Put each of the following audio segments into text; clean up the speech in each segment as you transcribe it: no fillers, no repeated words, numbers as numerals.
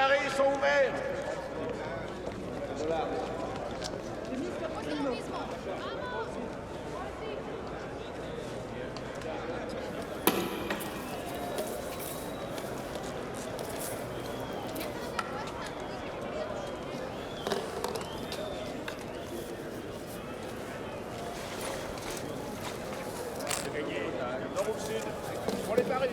paris sont ouverts. C'est gagné. Nord ou sud? Pour les paris.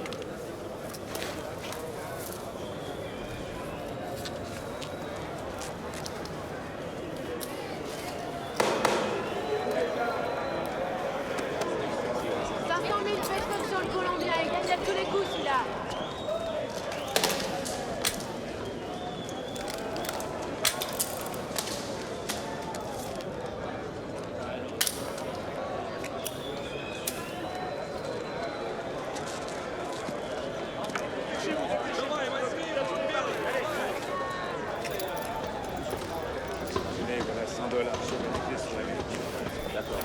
Sur le Colombien, il gagne à tous les coups celui-là. Tenez, voilà $100. Je vais les clés sur la main. D'accord.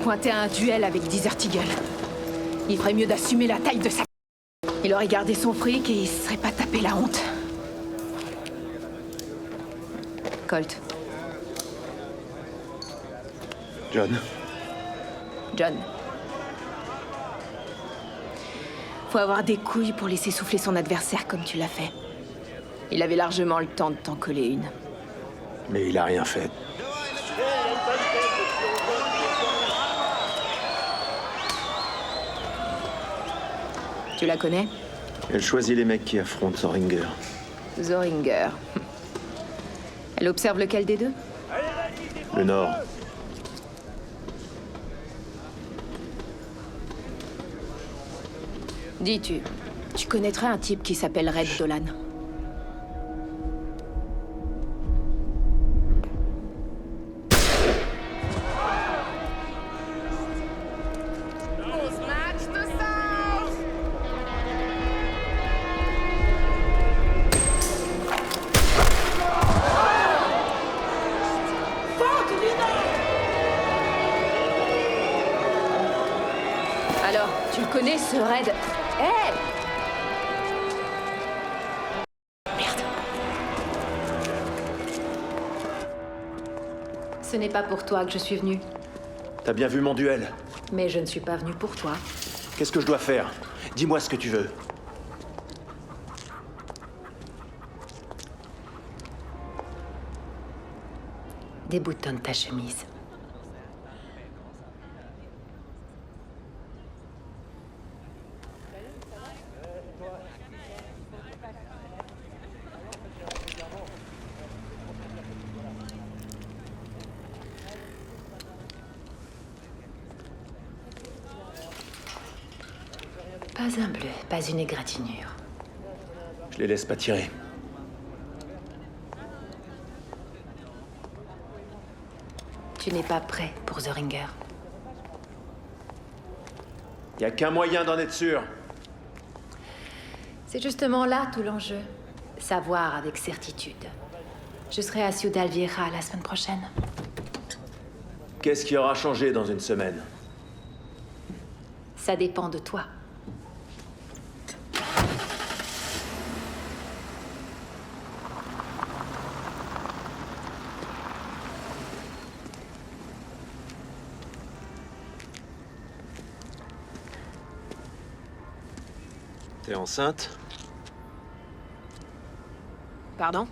Pointer à un duel avec Desert Eagle. Il ferait mieux d'assumer la taille de sa... Il aurait gardé son fric et il se serait pas tapé la honte. Colt. John. John. Faut avoir des couilles pour laisser souffler son adversaire comme tu l'as fait. Il avait largement le temps de t'en coller une. Mais il a rien fait. Tu la connais? Elle choisit les mecs qui affrontent Zoringer. Zoringer. Elle observe lequel des deux? Le Nord. Dis-tu, tu connaîtrais un type qui s'appelle Red Dolan? Alors, tu le connais, ce Red? Hé! Merde. Ce n'est pas pour toi que je suis venue. T'as bien vu mon duel? Mais je ne suis pas venue pour toi. Qu'est-ce que je dois faire? Dis-moi ce que tu veux. Déboutonne ta chemise. Pas un bleu, pas une égratignure. Je les laisse pas tirer. Tu n'es pas prêt pour Zoringer. Y a qu'un moyen d'en être sûr. C'est justement là tout l'enjeu. Savoir avec certitude. Je serai à Ciudad Vieja la semaine prochaine. Qu'est-ce qui aura changé dans une semaine? Ça dépend de toi. T'es enceinte? Pardon?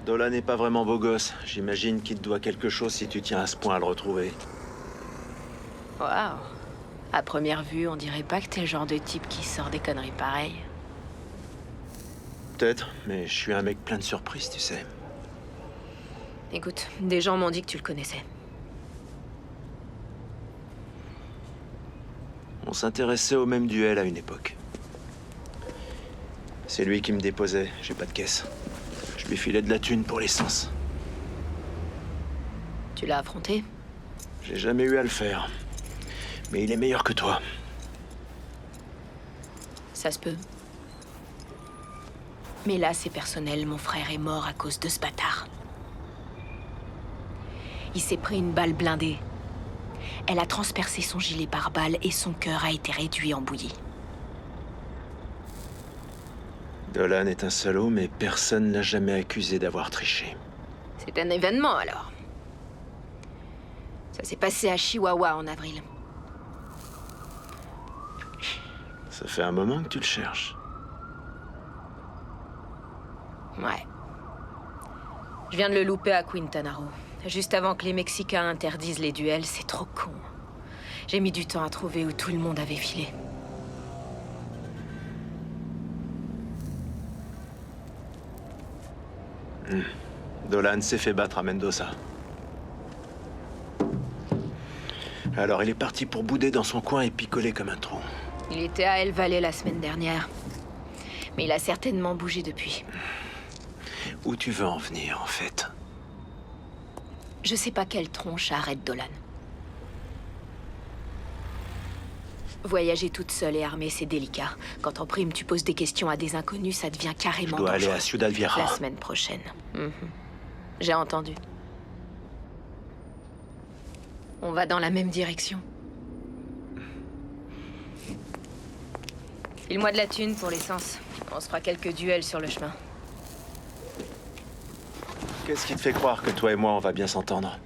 Dolan n'est pas vraiment beau gosse. J'imagine qu'il te doit quelque chose si tu tiens à ce point à le retrouver. Waouh. À première vue, on dirait pas que t'es le genre de type qui sort des conneries pareilles. Peut-être, mais je suis un mec plein de surprises, tu sais. Écoute, des gens m'ont dit que tu le connaissais. On s'intéressait au même duel à une époque. C'est lui qui me déposait, j'ai pas de caisse. Je lui filais de la thune pour l'essence. Tu l'as affronté? J'ai jamais eu à le faire. Mais il est meilleur que toi. Ça se peut. Mais là, c'est personnel. Mon frère est mort à cause de ce bâtard. Il s'est pris une balle blindée. Elle a transpercé son gilet pare-balles et son cœur a été réduit en bouillie. Dolan est un salaud, mais personne l'a jamais accusé d'avoir triché. C'est un événement, alors. Ça s'est passé à Chihuahua en avril. Ça fait un moment que tu le cherches. Ouais. Je viens de le louper à Quintana Roo. Juste avant que les Mexicains interdisent les duels, c'est trop con. J'ai mis du temps à trouver où tout le monde avait filé. Dolan s'est fait battre à Mendoza. Alors il est parti pour bouder dans son coin et picoler comme un trou. Il était à El Valle la semaine dernière. Mais il a certainement bougé depuis. Où tu veux en venir, en fait? Je sais pas quelle tronche a Red Dolan. Voyager toute seule et armée, c'est délicat. Quand en prime, tu poses des questions à des inconnus, ça devient carrément Je dois aller dangereux. à Ciudad Vieja. La semaine prochaine. J'ai entendu. On va dans la même direction. File-moi de la thune pour l'essence. On se fera quelques duels sur le chemin. Qu'est-ce qui te fait croire que toi et moi, on va bien s'entendre?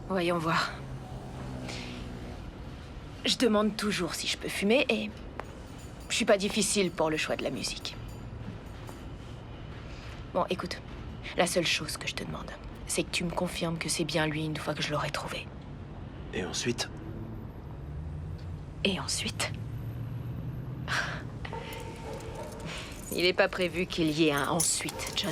Voyons voir. Je demande toujours si je peux fumer et... je suis pas difficile pour le choix de la musique. Bon, écoute. La seule chose que je te demande, c'est que tu me confirmes que c'est bien lui une fois que je l'aurai trouvé. Et ensuite? Et ensuite... Il n'est pas prévu qu'il y ait un ensuite, John.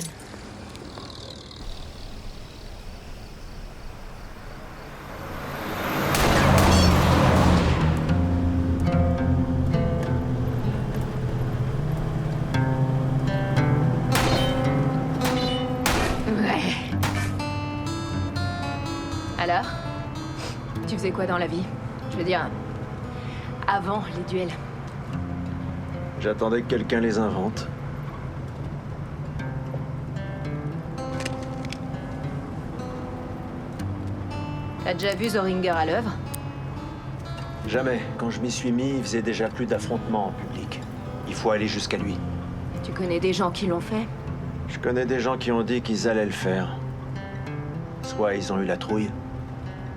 Alors? Tu faisais quoi dans la vie? Je veux dire, avant les duels. J'attendais que quelqu'un les invente. T'as déjà vu Zoringer à l'œuvre? Jamais. Quand je m'y suis mis, il faisait déjà plus d'affrontements en public. Il faut aller jusqu'à lui. Tu connais des gens qui l'ont fait? Je connais des gens qui ont dit qu'ils allaient le faire. Soit ils ont eu la trouille,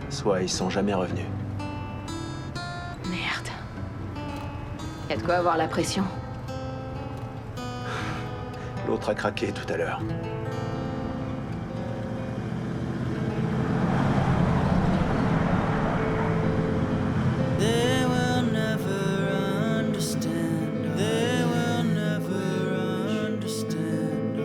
soit ils sont jamais revenus. Merde. Y a de quoi avoir la pression. L'autre a craqué tout à l'heure. They will never understand. They will never understand.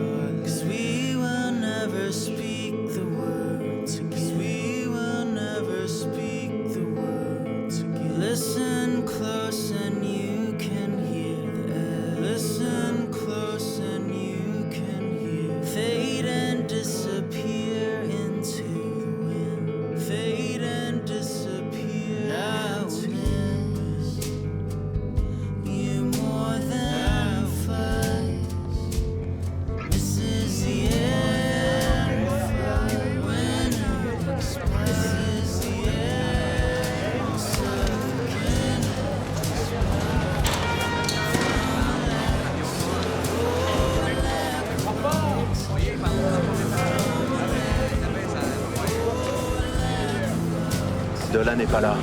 'Cause we will never speak the words again. 'Cause we will never speak the words again. Listen close and you can hear the air. Listen close and you can hear. Fade and disappear into the wind. Fade and disappear now. You more than fight. This is the end. When you express, this is the end. So again, Dolan n'est pas là.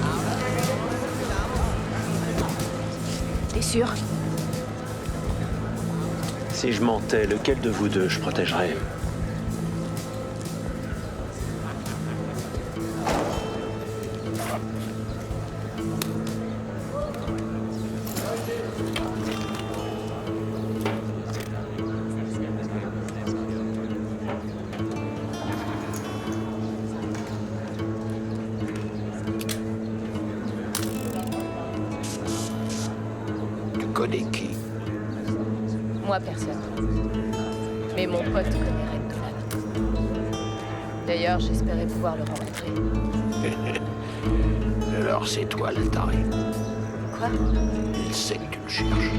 T'es sûr? Si je mentais, lequel de vous deux je protégerais? Tu connais qui? Moi, personne. Mais mon pote connaît Red Dolan. D'ailleurs, j'espérais pouvoir le rencontrer. Alors c'est toi le taré. Quoi? Il sait que tu le cherches.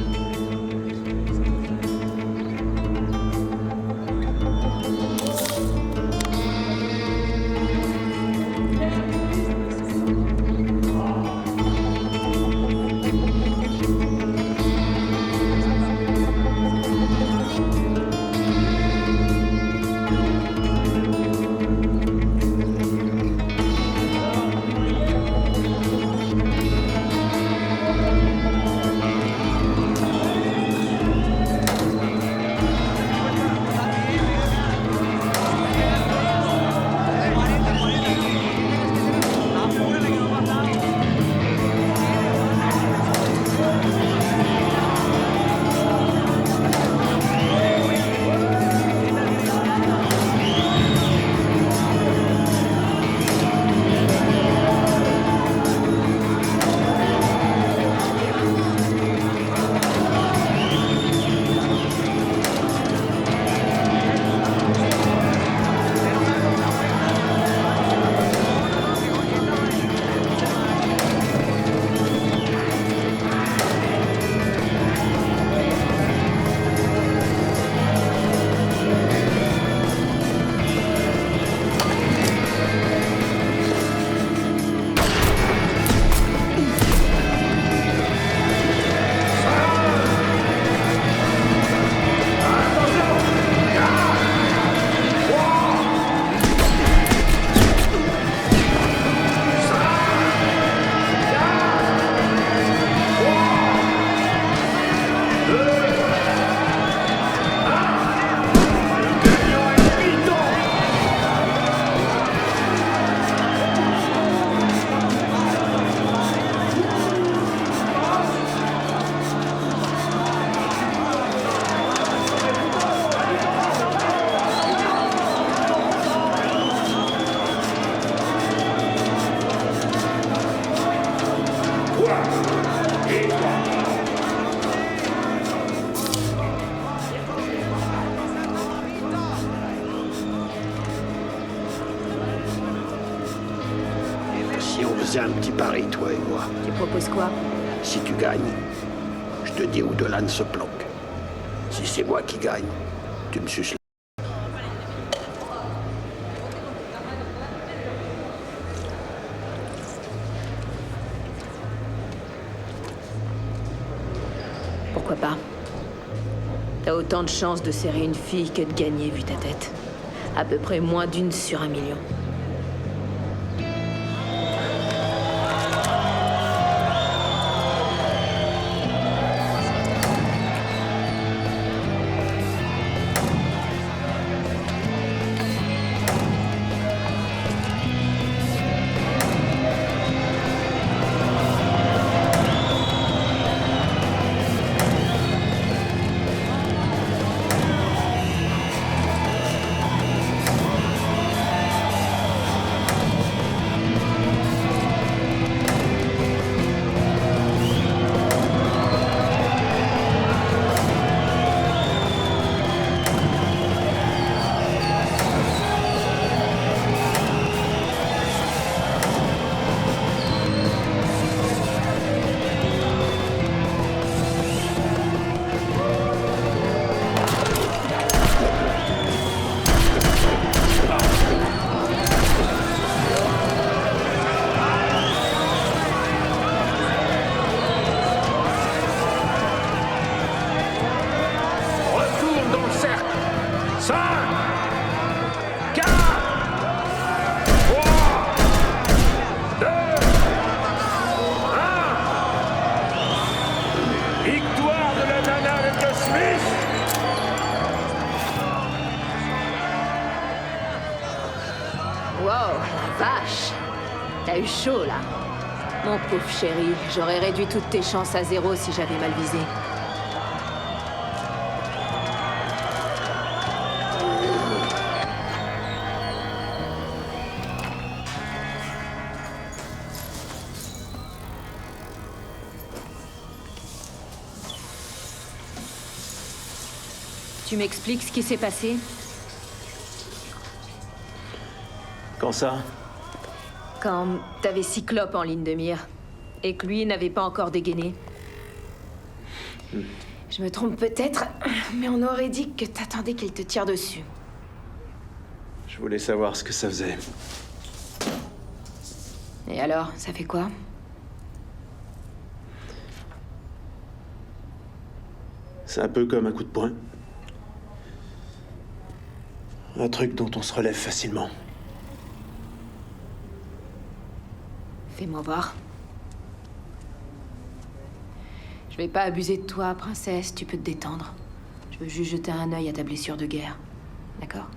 faisait un petit pari, toi et moi. Tu proposes quoi? Si tu gagnes, je te dis où Dolan se planque. Si c'est moi qui gagne, tu me suces la... Pourquoi pas? T'as autant de chances de serrer une fille que de gagner, vu ta tête. À peu près moins d'1 sur 1 million. Retourne dans le cercle. 5, 4, 3, 2, 1. Victoire de la nana avec le Smith. Wow, la vache! T'as eu chaud, là. Mon pauvre chéri, j'aurais réduit toutes tes chances à 0 si j'avais mal visé. Tu m'expliques ce qui s'est passé? Quand ça? Quand t'avais Cyclope en ligne de mire, et que lui n'avait pas encore dégainé. Je me trompe peut-être, mais on aurait dit que t'attendais qu'il te tire dessus. Je voulais savoir ce que ça faisait. Et alors, ça fait quoi? C'est un peu comme un coup de poing. Un truc dont on se relève facilement. Fais-moi voir. Je vais pas abuser de toi, princesse, tu peux te détendre. Je veux juste jeter un œil à ta blessure de guerre. D'accord?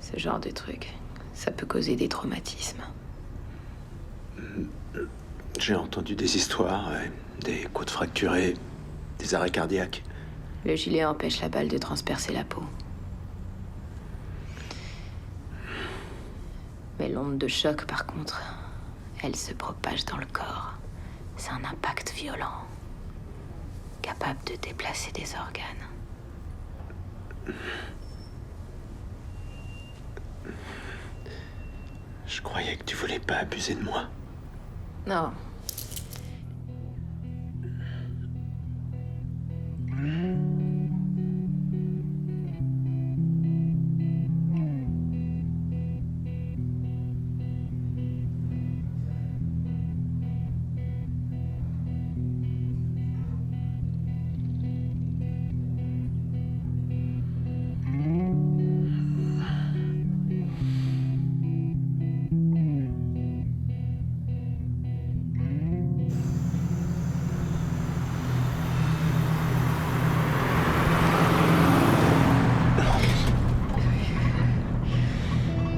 Ce genre de truc, ça peut causer des traumatismes. J'ai entendu des histoires, ouais. Des côtes fracturées, des arrêts cardiaques. Le gilet empêche la balle de transpercer la peau. Mais l'onde de choc, par contre, elle se propage dans le corps. C'est un impact violent, capable de déplacer des organes. Je croyais que tu voulais pas abuser de moi. Non.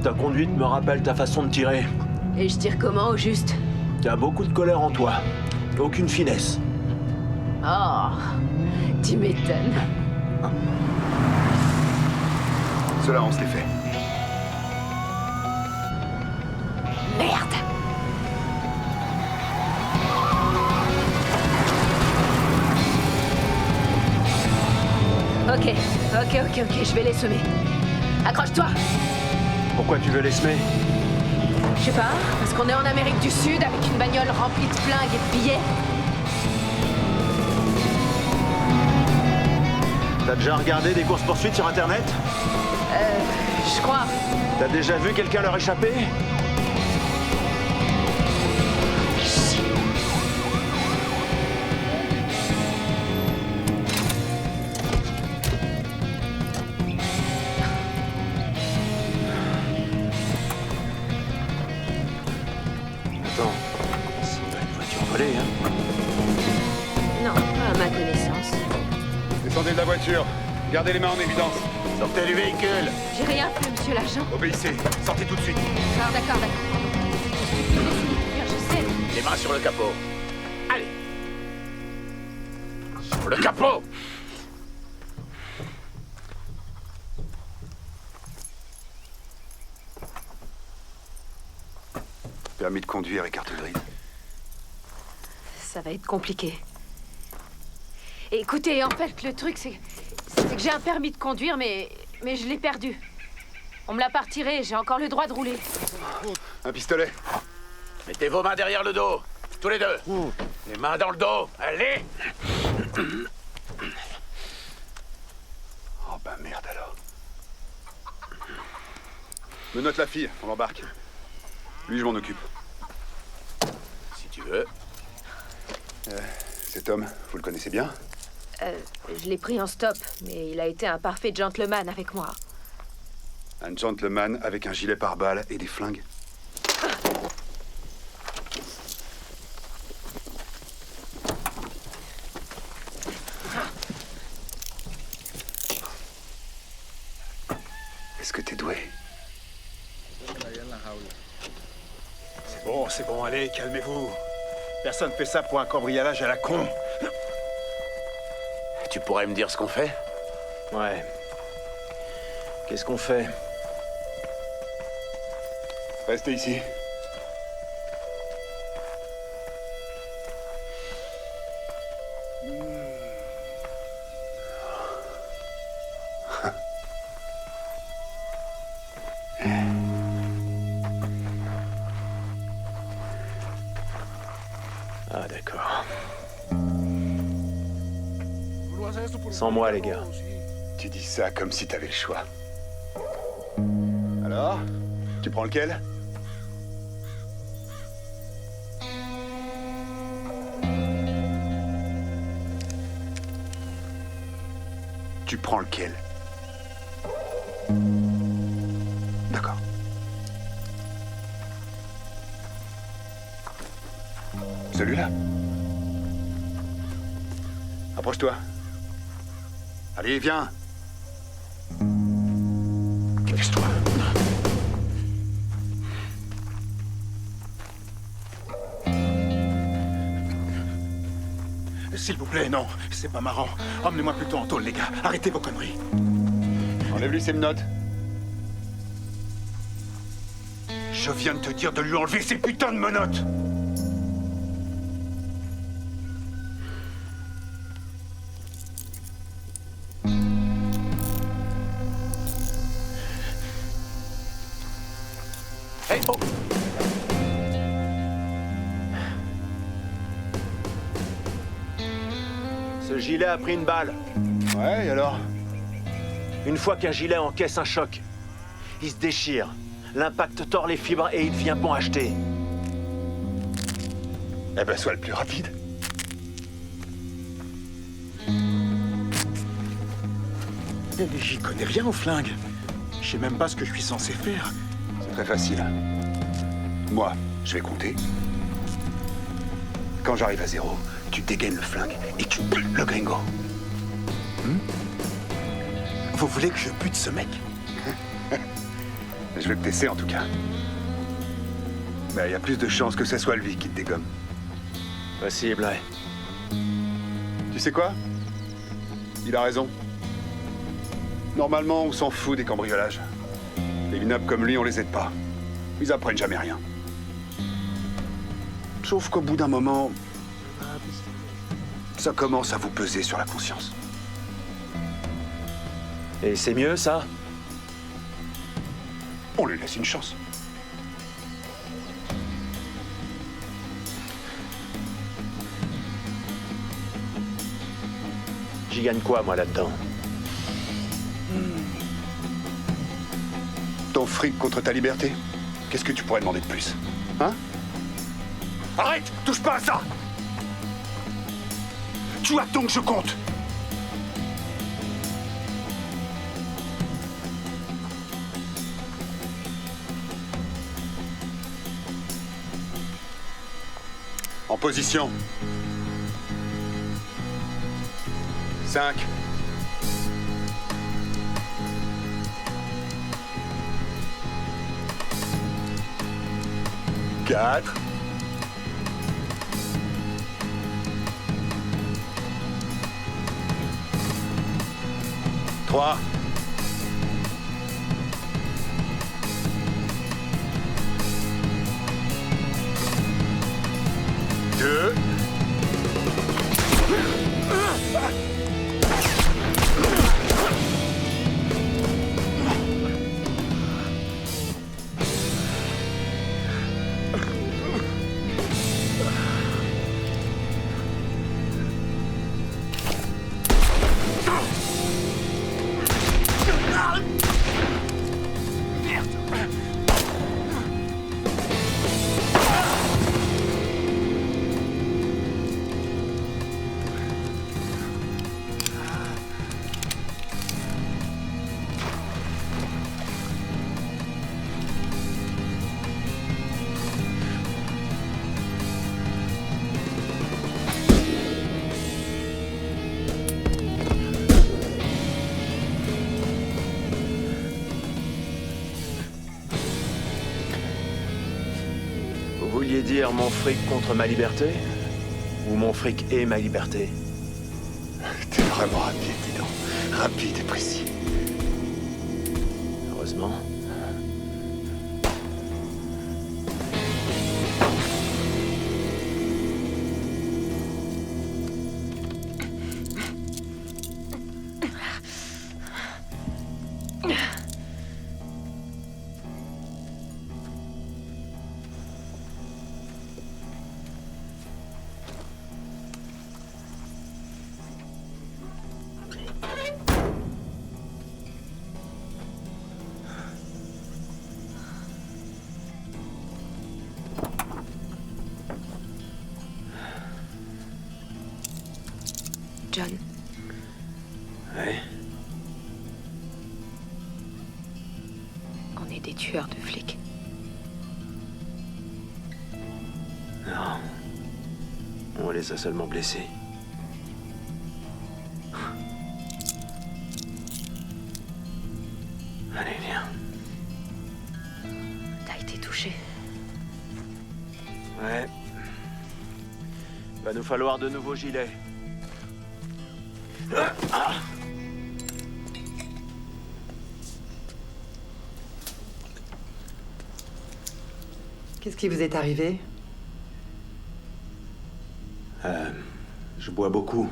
Ta conduite me rappelle ta façon de tirer. Et je tire comment, au juste? T'as beaucoup de colère en toi. Aucune finesse. Oh, tu m'étonnes. Cela, on se les fait. Merde! Ok, je vais les semer. Accroche-toi. Pourquoi tu veux les semer? Je sais pas, parce qu'on est en Amérique du Sud avec une bagnole remplie de flingues et de billets. T'as déjà regardé des courses-poursuites sur Internet? Je crois. T'as déjà vu quelqu'un leur échapper? Attends, c'est pas une voiture volée, hein? Non, pas à ma connaissance. Descendez de la voiture. Gardez les mains en évidence. Sortez du véhicule. J'ai rien fait, monsieur l'agent. Obéissez. Sortez tout de suite. D'accord. Je sais. Les mains sur le capot. Allez. Sur le capot. Permis de conduire et carte grise. Ça va être compliqué. Écoutez, en fait, le truc, c'est que j'ai un permis de conduire, mais je l'ai perdu. On me l'a pas retiré, j'ai encore le droit de rouler. Un pistolet. Mettez vos mains derrière le dos. Tous les deux. Les mains dans le dos. Allez. Oh bah merde alors. Menotte la fille, on l'embarque. Lui, je m'en occupe. Si tu veux. Cet homme, vous le connaissez bien? Je l'ai pris en stop, mais il a été un parfait gentleman avec moi. Un gentleman avec un gilet pare-balles et des flingues. Est-ce que t'es doué? C'est bon, allez, calmez-vous. Personne fait ça pour un cambriolage à la con. Tu pourrais me dire ce qu'on fait? Ouais. Qu'est-ce qu'on fait? Restez ici. Ah, d'accord. Sans moi, les gars. Tu dis ça comme si t'avais le choix. Alors? Tu prends lequel? Tu prends lequel? D'accord. Celui-là? Approche-toi. Allez, viens. Dépêche-toi. S'il vous plaît, non, c'est pas marrant. Emmenez-moi plutôt en tôle, les gars. Arrêtez vos conneries. Enlève-lui ses menottes. Je viens de te dire de lui enlever ses putains de menottes. Hey, oh! Ce gilet a pris une balle. Ouais, et alors? Une fois qu'un gilet encaisse un choc, il se déchire. L'impact tord les fibres et il devient bon à acheter. Eh ben, sois le plus rapide. Mais j'y connais rien aux flingues. Je sais même pas ce que je suis censé faire. C'est très facile. Moi, je vais compter. Quand j'arrive à 0, tu dégaines le flingue et tu butes le gringo. Vous voulez que je bute ce mec? Je vais te tester en tout cas. Mais il y a plus de chances que ce soit lui qui te dégomme. Possible, ouais. Tu sais quoi? Il a raison. Normalement, on s'en fout des cambriolages. Les minables comme lui, on les aide pas. Ils apprennent jamais rien. Sauf qu'au bout d'un moment, ça commence à vous peser sur la conscience. Et c'est mieux, ça? On lui laisse une chance. J'y gagne quoi, moi, là-dedans? Ton fric contre ta liberté? Qu'est-ce que tu pourrais demander de plus? Hein? Arrête! Touche pas à ça! Tu attends que je compte! En position. 5. 4. 3. 2. Vous vouliez dire mon fric contre ma liberté? Ou mon fric et ma liberté? T'es vraiment rapide, dis donc. Rapide et précis. Heureusement. John, Ouais. on est des tueurs de flics. Non. On les a seulement blessés. Allez, viens. T'as été touché. Ouais. Va nous falloir de nouveaux gilets. Qu'est-ce qui vous est arrivé? Je bois beaucoup.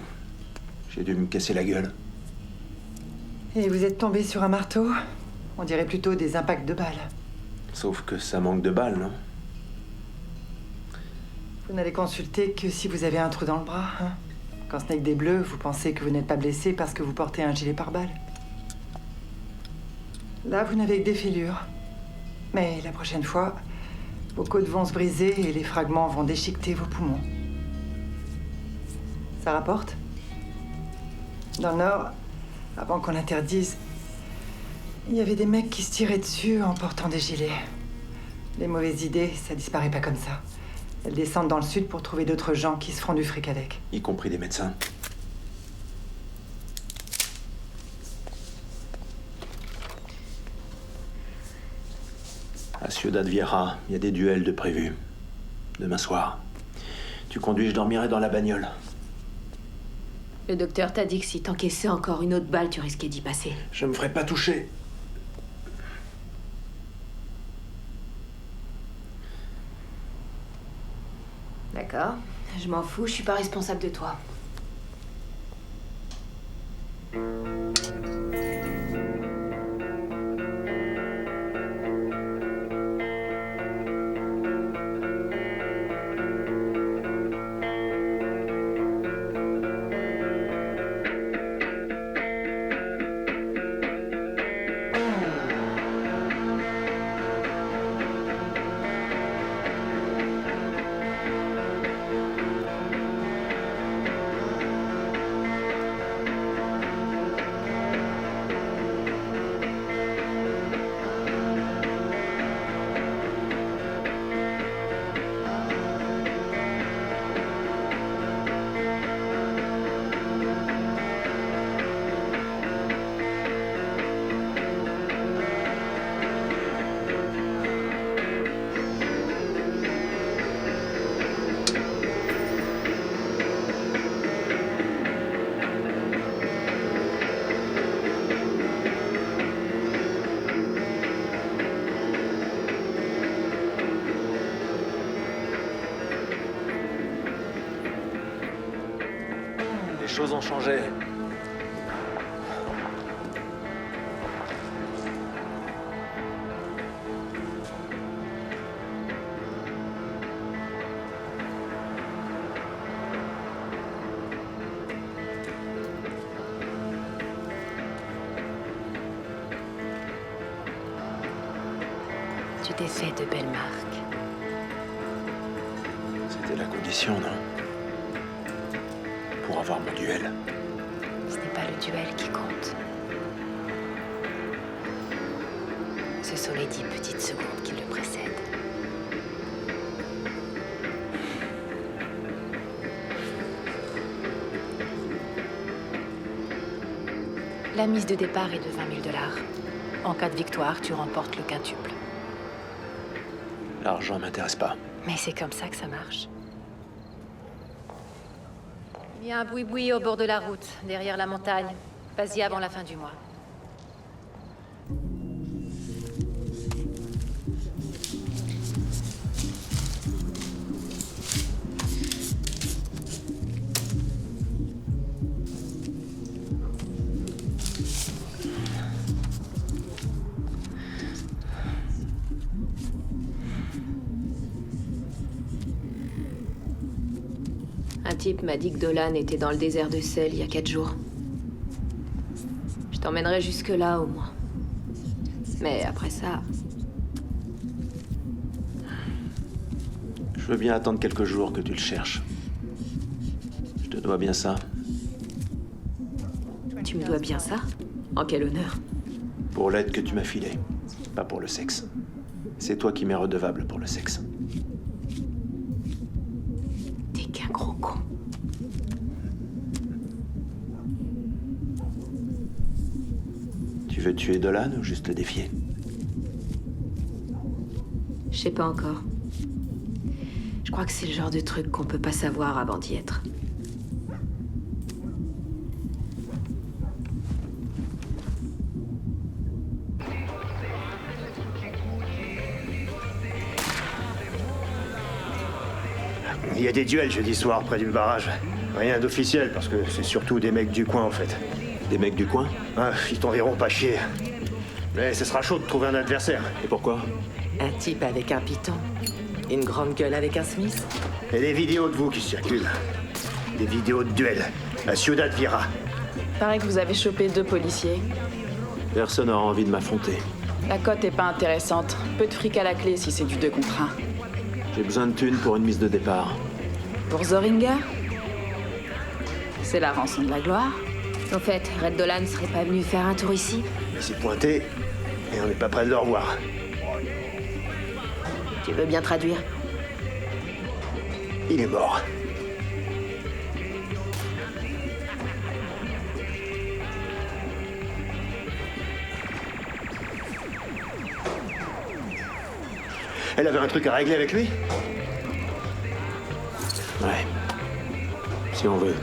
J'ai dû me casser la gueule. Et vous êtes tombé sur un marteau? On dirait plutôt des impacts de balles. Sauf que ça manque de balles, non? Vous n'allez consulter que si vous avez un trou dans le bras, hein? Quand ce n'est que des bleus, vous pensez que vous n'êtes pas blessé parce que vous portez un gilet pare-balles. Là, vous n'avez que des fêlures. Mais la prochaine fois, vos côtes vont se briser et les fragments vont déchiqueter vos poumons. Ça rapporte? Dans le Nord, avant qu'on l'interdise, il y avait des mecs qui se tiraient dessus en portant des gilets. Les mauvaises idées, ça disparaît pas comme ça. Elles descendent dans le sud pour trouver d'autres gens qui se feront du fric avec. Y compris des médecins. À Ciudad Vieja, il y a des duels de prévus. Demain soir. Tu conduis, je dormirai dans la bagnole. Le docteur t'a dit que si t'encaissais encore une autre balle, tu risquais d'y passer. Je me ferai pas toucher. D'accord. Je m'en fous, je suis pas responsable de toi. choses ont changé. Tu t'es fait de belles marques. C'était la condition, non? Pour avoir mon duel. Ce n'est pas le duel qui compte. Ce sont les 10 petites secondes qui le précèdent. La mise de départ est de 20 000 $. En cas de victoire, tu remportes le quintuple. L'argent m'intéresse pas. Mais c'est comme ça que ça marche. Il y a un boui-boui au bord de la route, derrière la montagne. Vas-y avant la fin du mois. Un type m'a dit que Dolan était dans le désert de sel il y a 4 jours. Je t'emmènerai jusque-là, au moins. Mais après ça... Je veux bien attendre quelques jours que tu le cherches. Je te dois bien ça. Tu me dois bien ça? En quel honneur? Pour l'aide que tu m'as filée. Pas pour le sexe. C'est toi qui m'es redevable pour le sexe. T'es qu'un gros con. Tu veux tuer Dolan ou juste le défier? Je sais pas encore. Je crois que c'est le genre de truc qu'on peut pas savoir avant d'y être. Il y a des duels jeudi soir près du barrage. Rien d'officiel, parce que c'est surtout des mecs du coin, en fait. Des mecs du coin? Ah, ils t'enverront pas chier. Mais ce sera chaud de trouver un adversaire. Et pourquoi? Un type avec un piton. Une grande gueule avec un Smith. Et des vidéos de vous qui circulent. Des vidéos de duel. À Ciudad Vieja. Paraît que vous avez chopé 2 policiers. Personne n'aura envie de m'affronter. La cote est pas intéressante. Peu de fric à la clé si c'est du 2 contre 1. J'ai besoin de thunes pour une mise de départ. Pour Zoringa? C'est la rançon de la gloire. En fait, Red Dolan serait pas venu faire un tour ici? Il s'est pointé, et on n'est pas près de le revoir. Tu veux bien traduire? Il est mort. Elle avait un truc à régler avec lui? Ouais. Si on veut.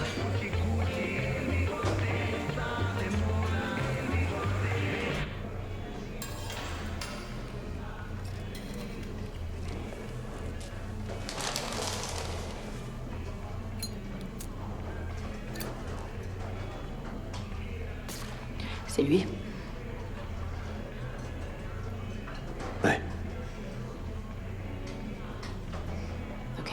C'est lui? Ouais. Ok.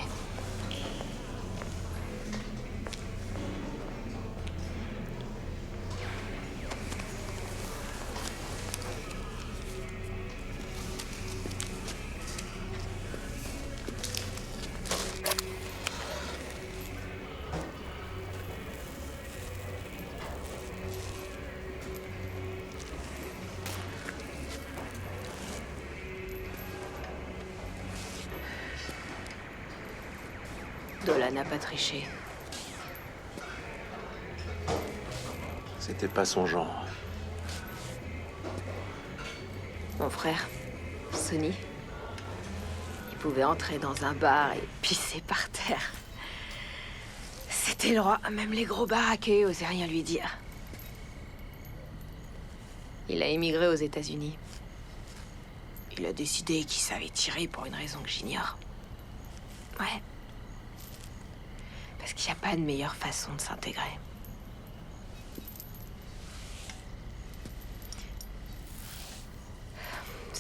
Dolan n'a pas triché. C'était pas son genre. Mon frère, Sonny, il pouvait entrer dans un bar et pisser par terre. C'était le roi, même les gros baraqués osaient rien lui dire. Il a émigré aux États-Unis. Il a décidé qu'il savait tirer pour une raison que j'ignore. Ouais. Parce qu'il n'y a pas de meilleure façon de s'intégrer.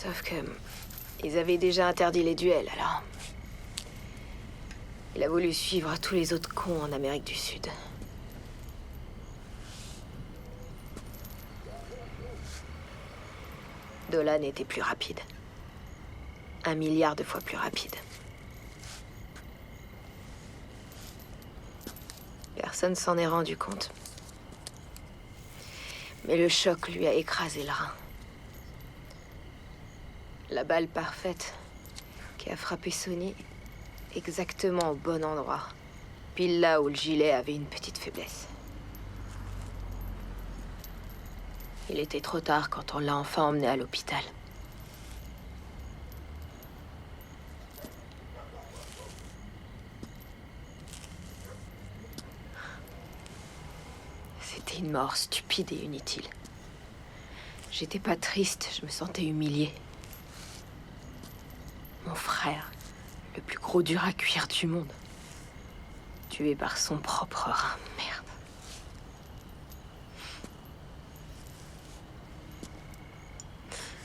Sauf que... ils avaient déjà interdit les duels, alors... il a voulu suivre tous les autres cons en Amérique du Sud. Dolan était plus rapide. 1 milliard de fois plus rapide. Personne s'en est rendu compte. Mais le choc lui a écrasé le rein. La balle parfaite qui a frappé Sonny exactement au bon endroit. Pile là où le gilet avait une petite faiblesse. Il était trop tard quand on l'a enfin emmené à l'hôpital. C'était une mort stupide et inutile. J'étais pas triste, je me sentais humiliée. Mon frère, le plus gros dur à cuire du monde, tué par son propre rein, merde.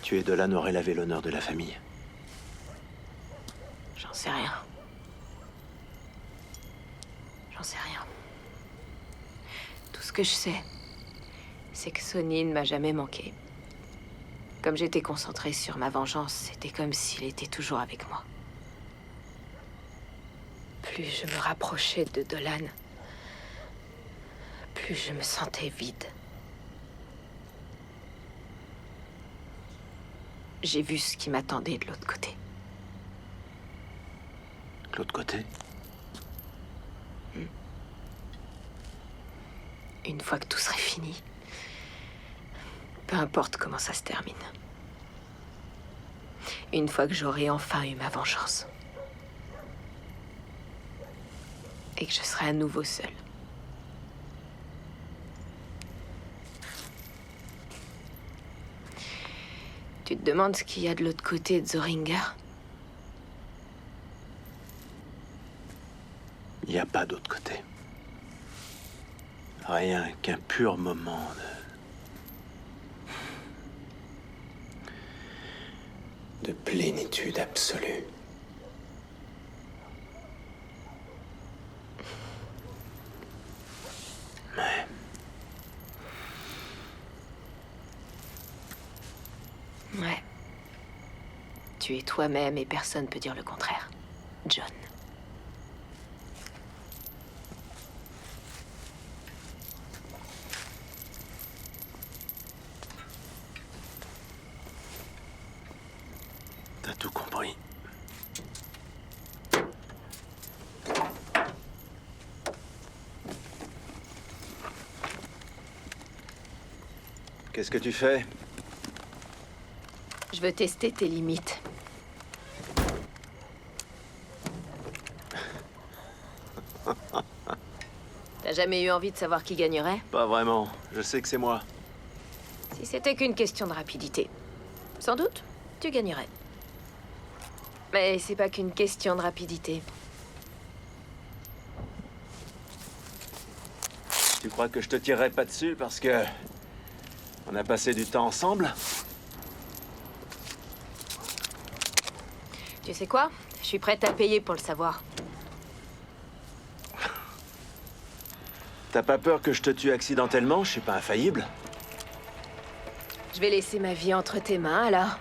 Tuer Dolan aurait lavé l'honneur de la famille. J'en sais rien. J'en sais rien. Tout ce que je sais, c'est que Sonny ne m'a jamais manqué. Comme j'étais concentrée sur ma vengeance, c'était comme s'il était toujours avec moi. Plus je me rapprochais de Dolan, plus je me sentais vide. J'ai vu ce qui m'attendait de l'autre côté. De l'autre côté? Une fois que tout serait fini, peu importe comment ça se termine. Une fois que j'aurai enfin eu ma vengeance. Et que je serai à nouveau seule. Tu te demandes ce qu'il y a de l'autre côté de Zoringer? Il n'y a pas d'autre côté. Rien qu'un pur moment de plénitude absolue. Ouais. Ouais. Tu es toi-même et personne peut dire le contraire. John. T'as tout compris. Qu'est-ce que tu fais? Je veux tester tes limites. T'as jamais eu envie de savoir qui gagnerait? Pas vraiment. Je sais que c'est moi. Si c'était qu'une question de rapidité, sans doute, tu gagnerais. Mais c'est pas qu'une question de rapidité. Tu crois que je te tirerai pas dessus parce que... on a passé du temps ensemble? Tu sais quoi? Je suis prête à payer pour le savoir. T'as pas peur que je te tue accidentellement? Je suis pas infaillible. Je vais laisser ma vie entre tes mains, alors.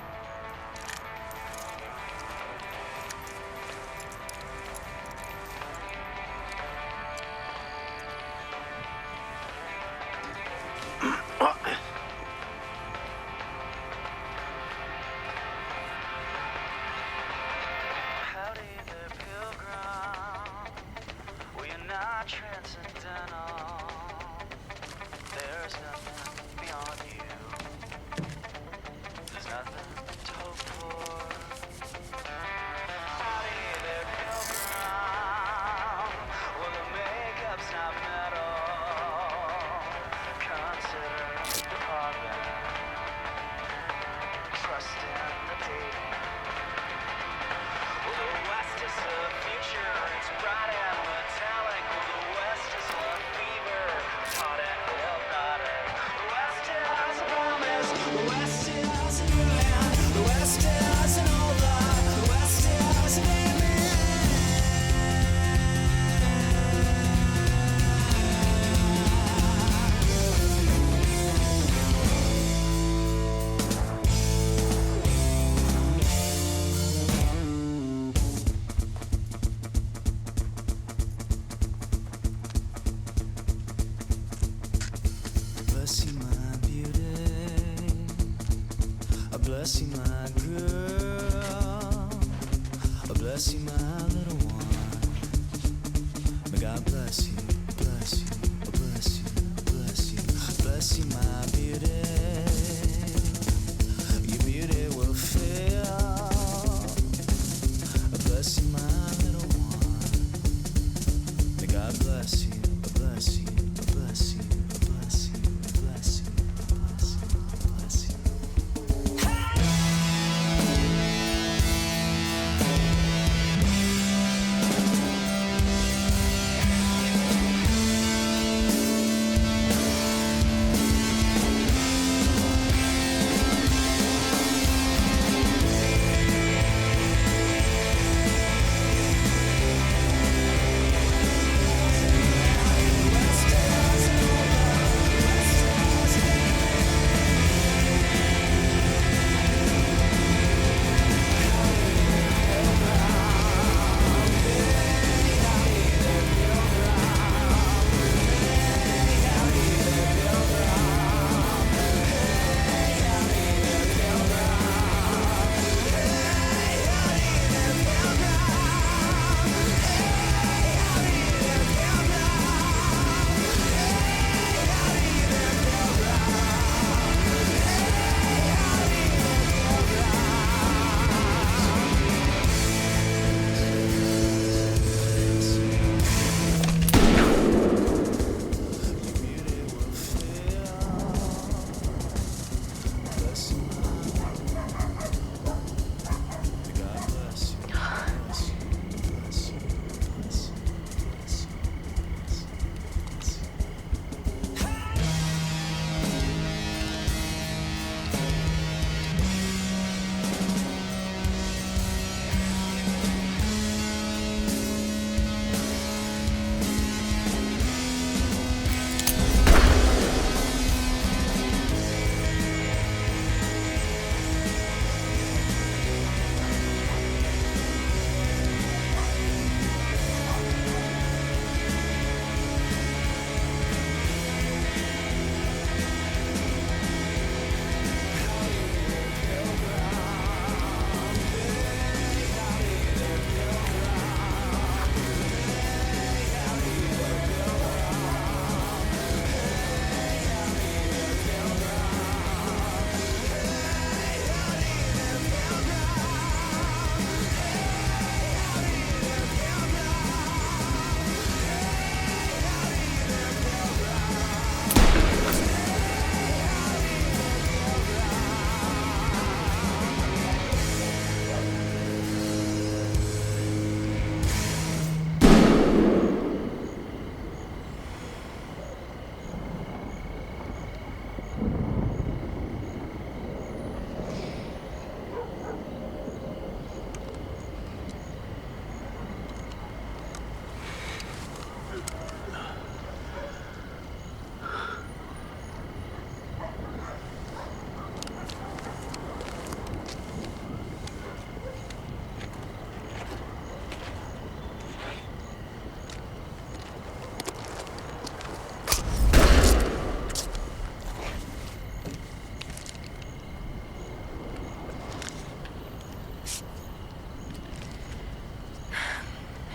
There's nothing beyond you. There's nothing bless you, my girl. Bless you, my little one. May God bless you, bless you, bless you, bless you, bless you, my beauty. Your beauty will fail. Bless you, my little one. May God bless you, bless you, bless you, bless you, bless you, bless you, bless you.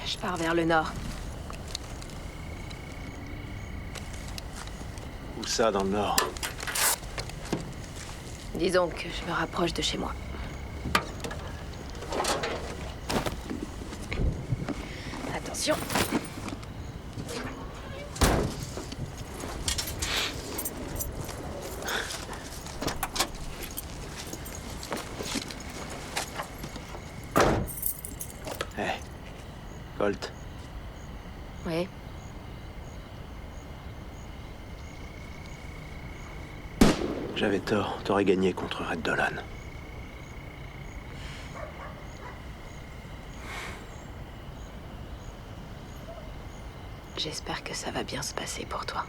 Je pars vers le nord. Où ça, dans le nord? Disons que je me rapproche de chez moi. Attention. Hé, Colt. Oui. J'avais tort, t'aurais gagné contre Red Dolan. J'espère que ça va bien se passer pour toi.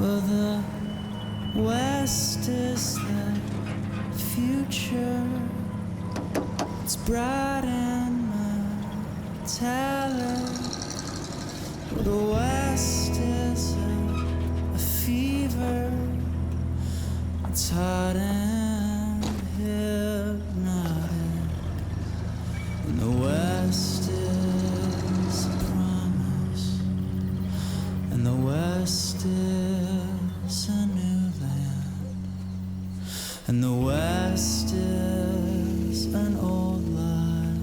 Well, the West is the future. It's bright and metallic. Well, the West is a fever. It's hot and hypnotic. And the West is a promise. And the West is a new land. And the West is an old lie.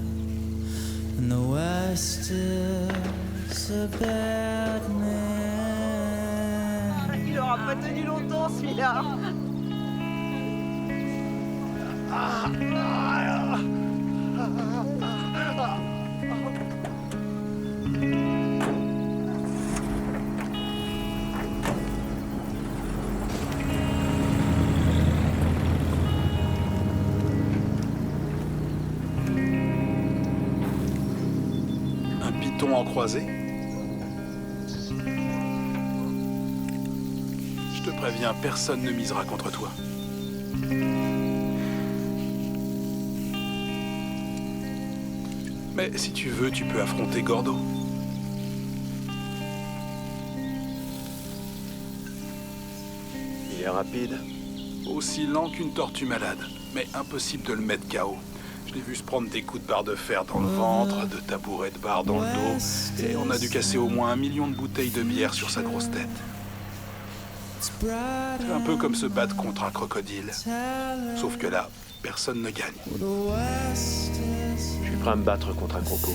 And the West is a bad man. Il aura pas tenu longtemps celui-là. Un python en croisée? Je te préviens, personne ne misera contre toi. Mais si tu veux, tu peux affronter Gordo. Il est rapide. Aussi lent qu'une tortue malade, mais impossible de le mettre KO. Je l'ai vu se prendre des coups de barre de fer dans le ventre, de tabourets de barre dans le dos, et on a dû casser au moins 1 million de bouteilles de bière sur sa grosse tête. C'est un peu comme se battre contre un crocodile. Sauf que là, personne ne gagne. Je suis prêt à me battre contre un croco.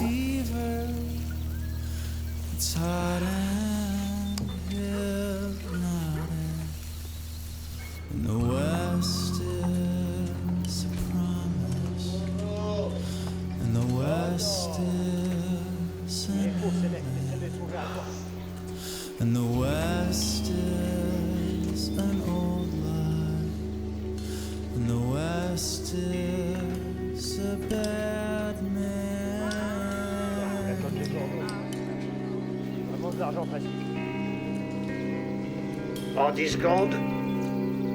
And the West is an old lie. And the West is a bad man. En 10 secondes,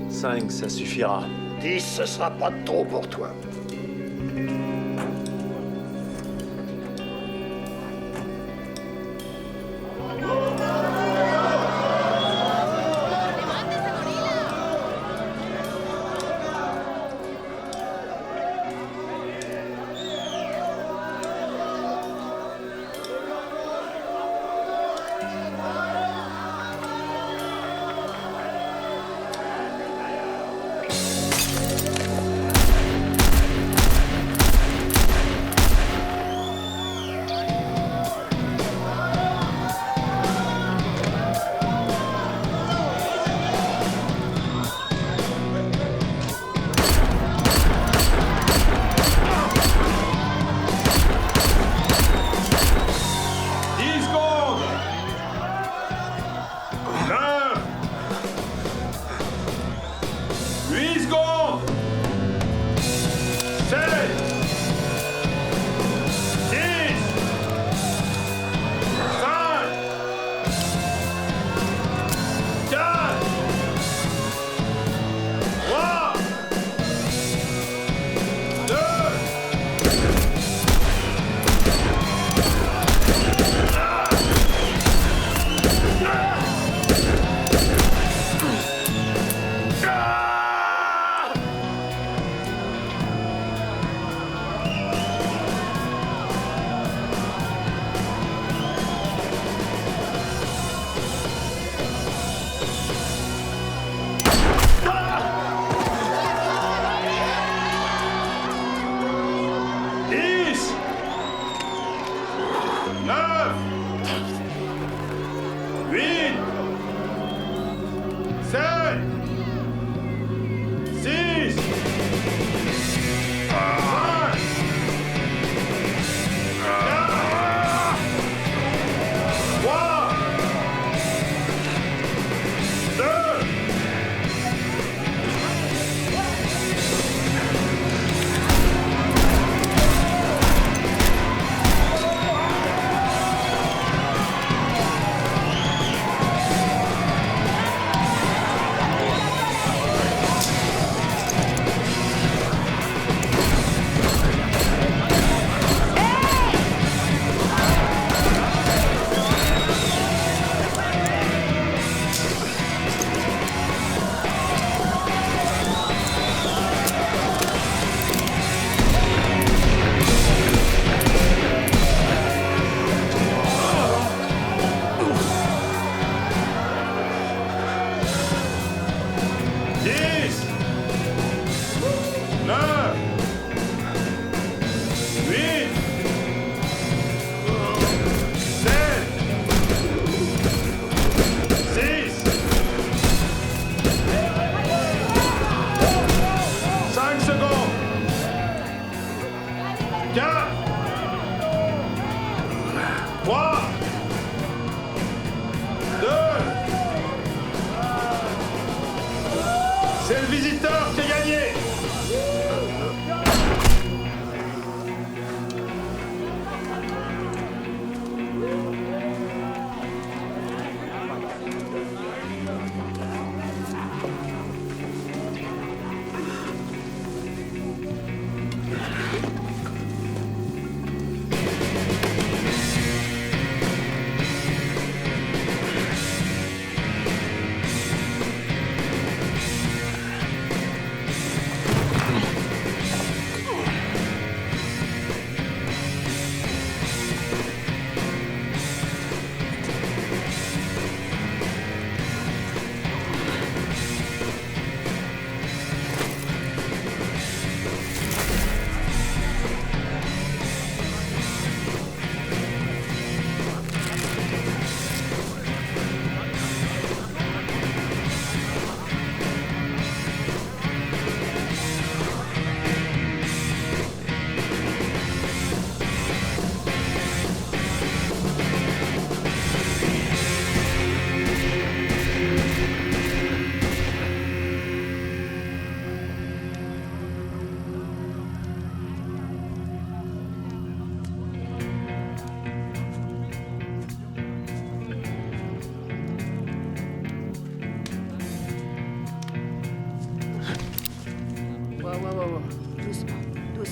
5, ça suffira. 10, ce sera pas de trop pour toi.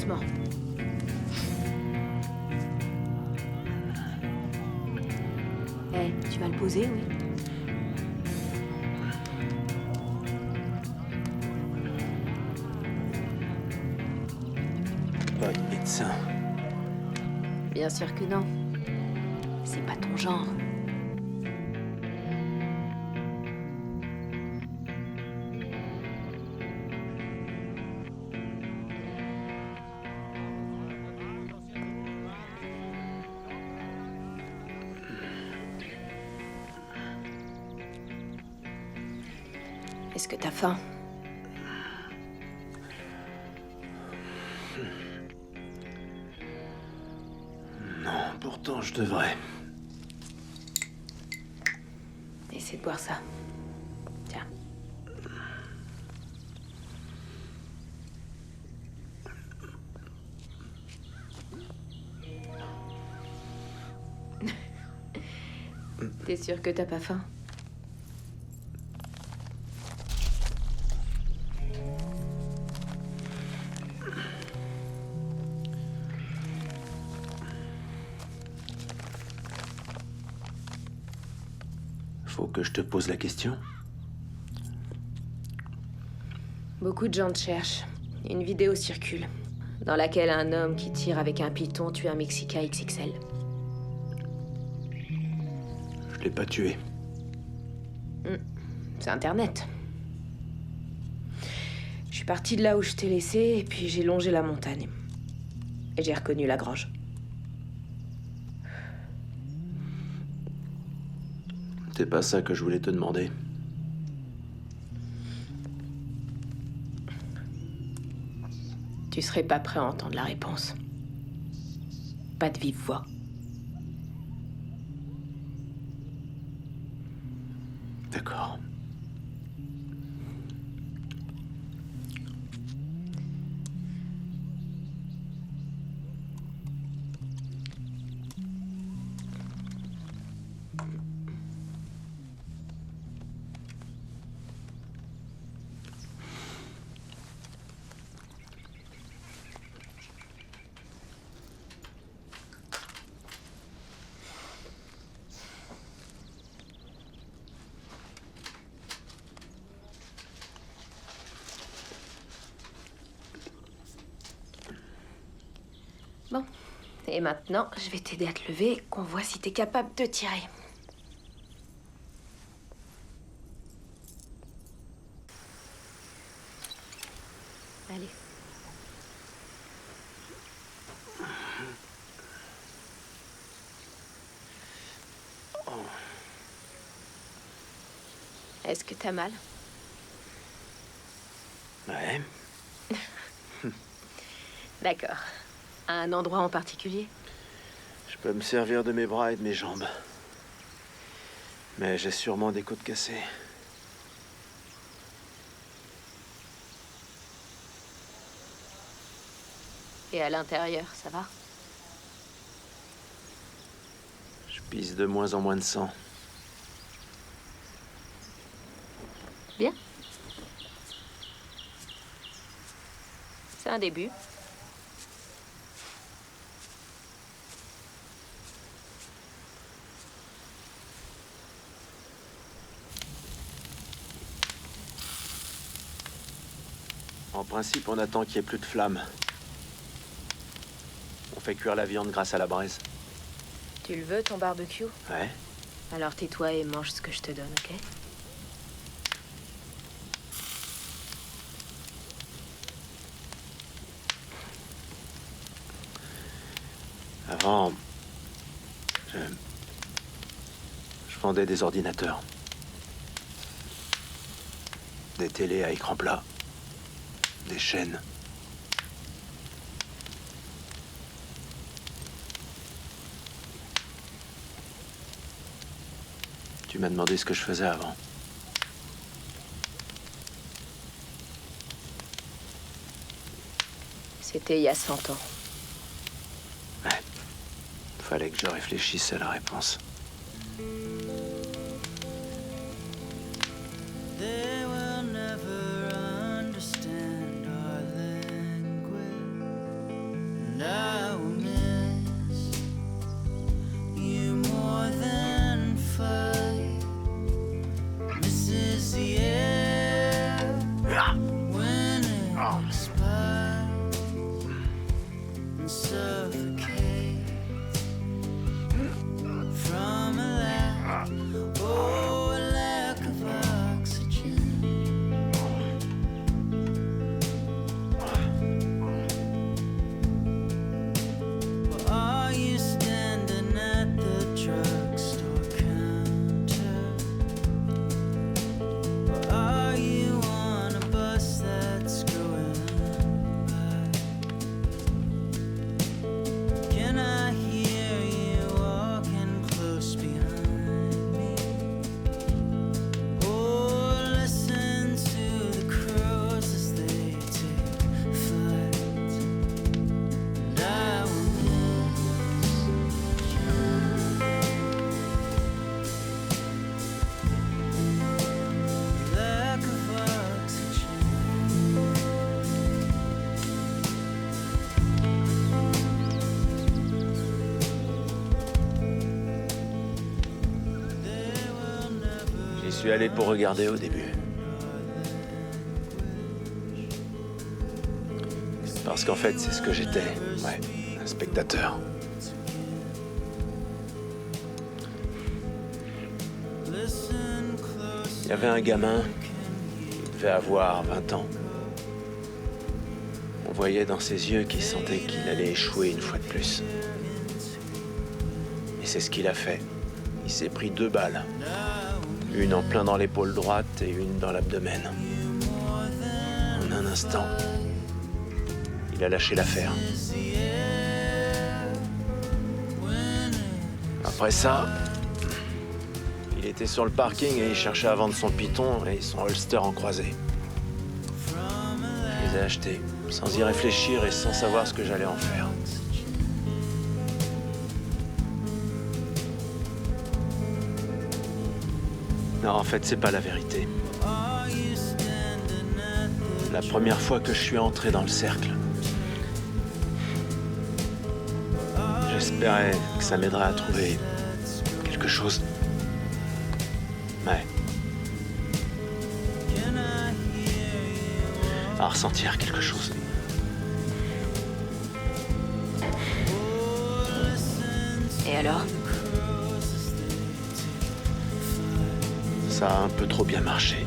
doucement. Tu vas le poser, oui? Pas de médecin. Bien sûr que non. C'est pas ton genre. Est-ce que t'as faim? Non, pourtant je devrais. Essaie de boire ça. Tiens. T'es sûr que t'as pas faim? Faut que je te pose la question. Beaucoup de gens te cherchent. Une vidéo circule, dans laquelle un homme qui tire avec un python tue un Mexicain XXL. Je l'ai pas tué. C'est Internet. Je suis partie de là où je t'ai laissé, et puis j'ai longé la montagne. Et j'ai reconnu la grange. C'est pas ça que je voulais te demander. Tu serais pas prêt à entendre la réponse. Pas de vive voix. D'accord. Bon. Et maintenant, je vais t'aider à te lever et qu'on voit si t'es capable de tirer. Allez. Est-ce que t'as mal? Ouais. D'accord. À un endroit en particulier? Je peux me servir de mes bras et de mes jambes. Mais j'ai sûrement des côtes cassées. Et à l'intérieur, ça va? Je pisse de moins en moins de sang. Bien. C'est un début. En principe, on attend qu'il n'y ait plus de flammes. On fait cuire la viande grâce à la braise. Tu le veux, ton barbecue? Ouais. Alors tais-toi et mange ce que je te donne, ok? Avant, je vendais des ordinateurs. Des télés à écran plat. Des chaînes. Tu m'as demandé ce que je faisais avant. C'était il y a 100 ans. Ouais. Fallait que je réfléchisse à la réponse. They will never understand our language. J'y suis allé pour regarder au début. Parce qu'en fait, c'est ce que j'étais. Ouais, un spectateur. Il y avait un gamin, il devait avoir 20 ans. On voyait dans ses yeux qu'il sentait qu'il allait échouer une fois de plus. Et c'est ce qu'il a fait. Il s'est pris 2 balles. Une en plein dans l'épaule droite et une dans l'abdomen. En un instant, il a lâché l'affaire. Après ça, il était sur le parking et il cherchait à vendre son python et son holster en croisé. Je les ai achetés, sans y réfléchir et sans savoir ce que j'allais en faire. Non, en fait, c'est pas la vérité. La première fois que je suis entré dans le cercle, j'espérais que ça m'aiderait à trouver quelque chose. Ouais. À ressentir quelque chose. Et alors? Ça a un peu trop bien marché.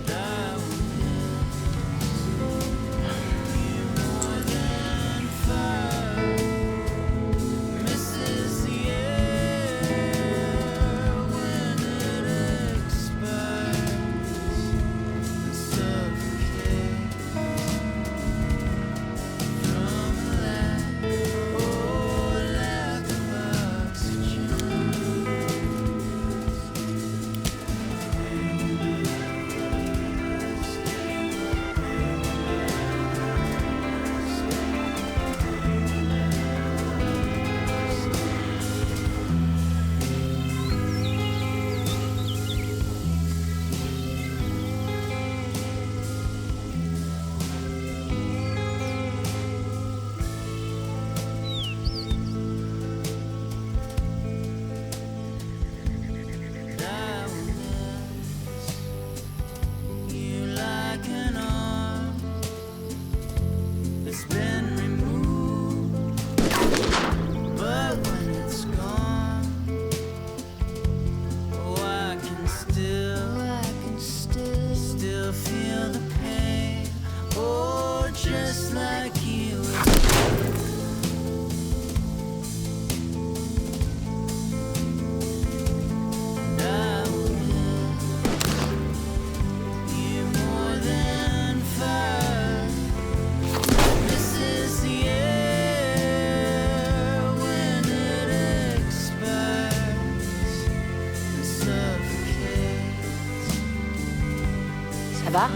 Ça va?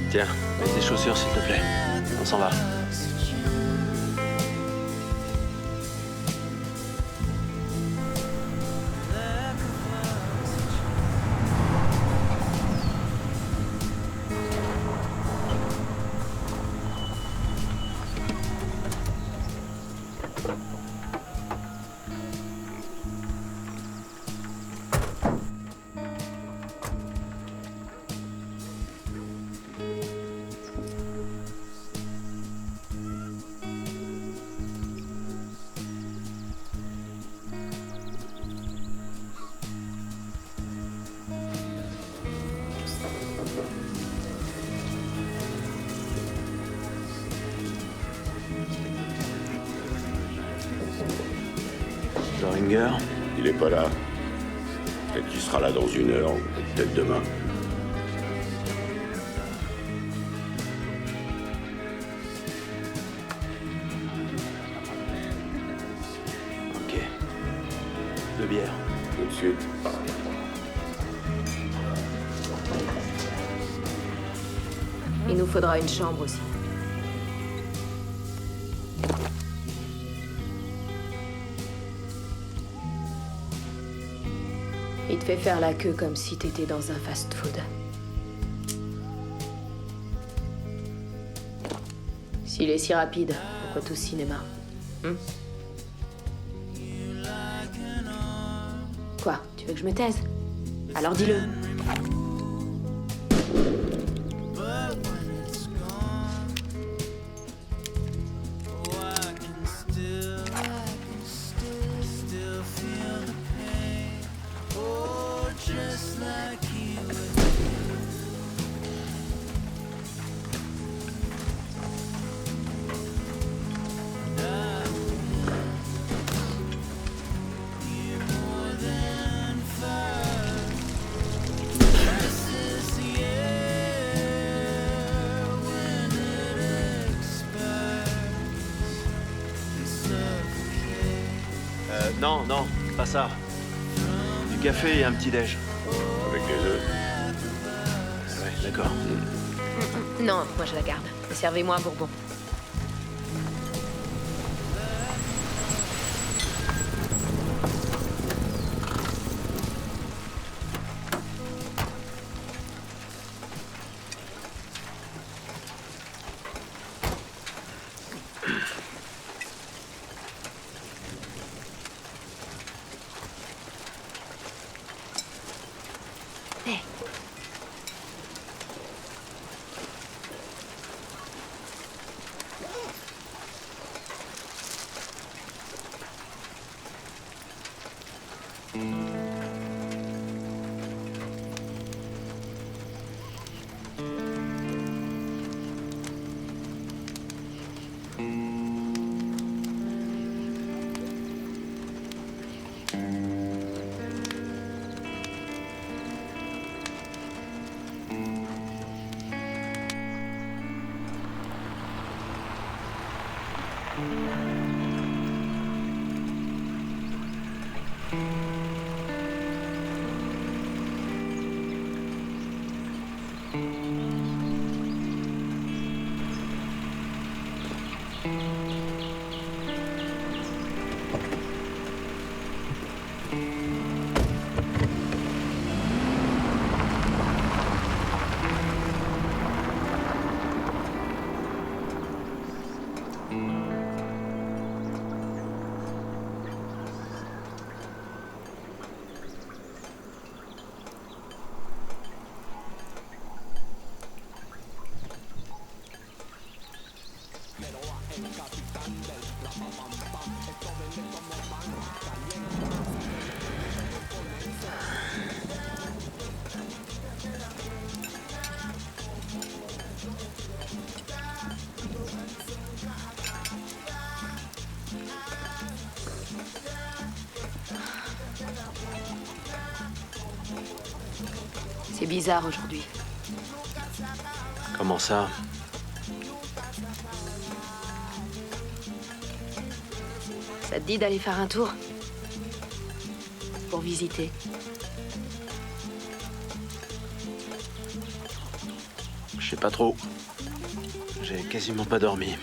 Tiens, mets tes chaussures s'il te plaît. On s'en va. Ringer? Il est pas là. Peut-être qu'il sera là dans 1 heure, ou peut-être demain. Ok. 2 bières. Tout de suite. Il nous faudra une chambre aussi. Il te fait faire la queue comme si t'étais dans un fast-food. S'il est si rapide, pourquoi tout cinéma? Quoi? Tu veux que je me taise? Alors dis-le. But when it's gone, oh, I can still feel the pain. Oh, just like you would do. And I need more than fire. This is the air when it expires and suffocates. Non, non, pas ça. Du café et un petit déj. Avec les œufs. Ouais, d'accord. Non, moi je la garde. Servez-moi un bourbon. Hey. C'est bizarre aujourd'hui. Comment ça? Ça te dit d'aller faire un tour? Pour visiter. Je sais pas trop. J'ai quasiment pas dormi.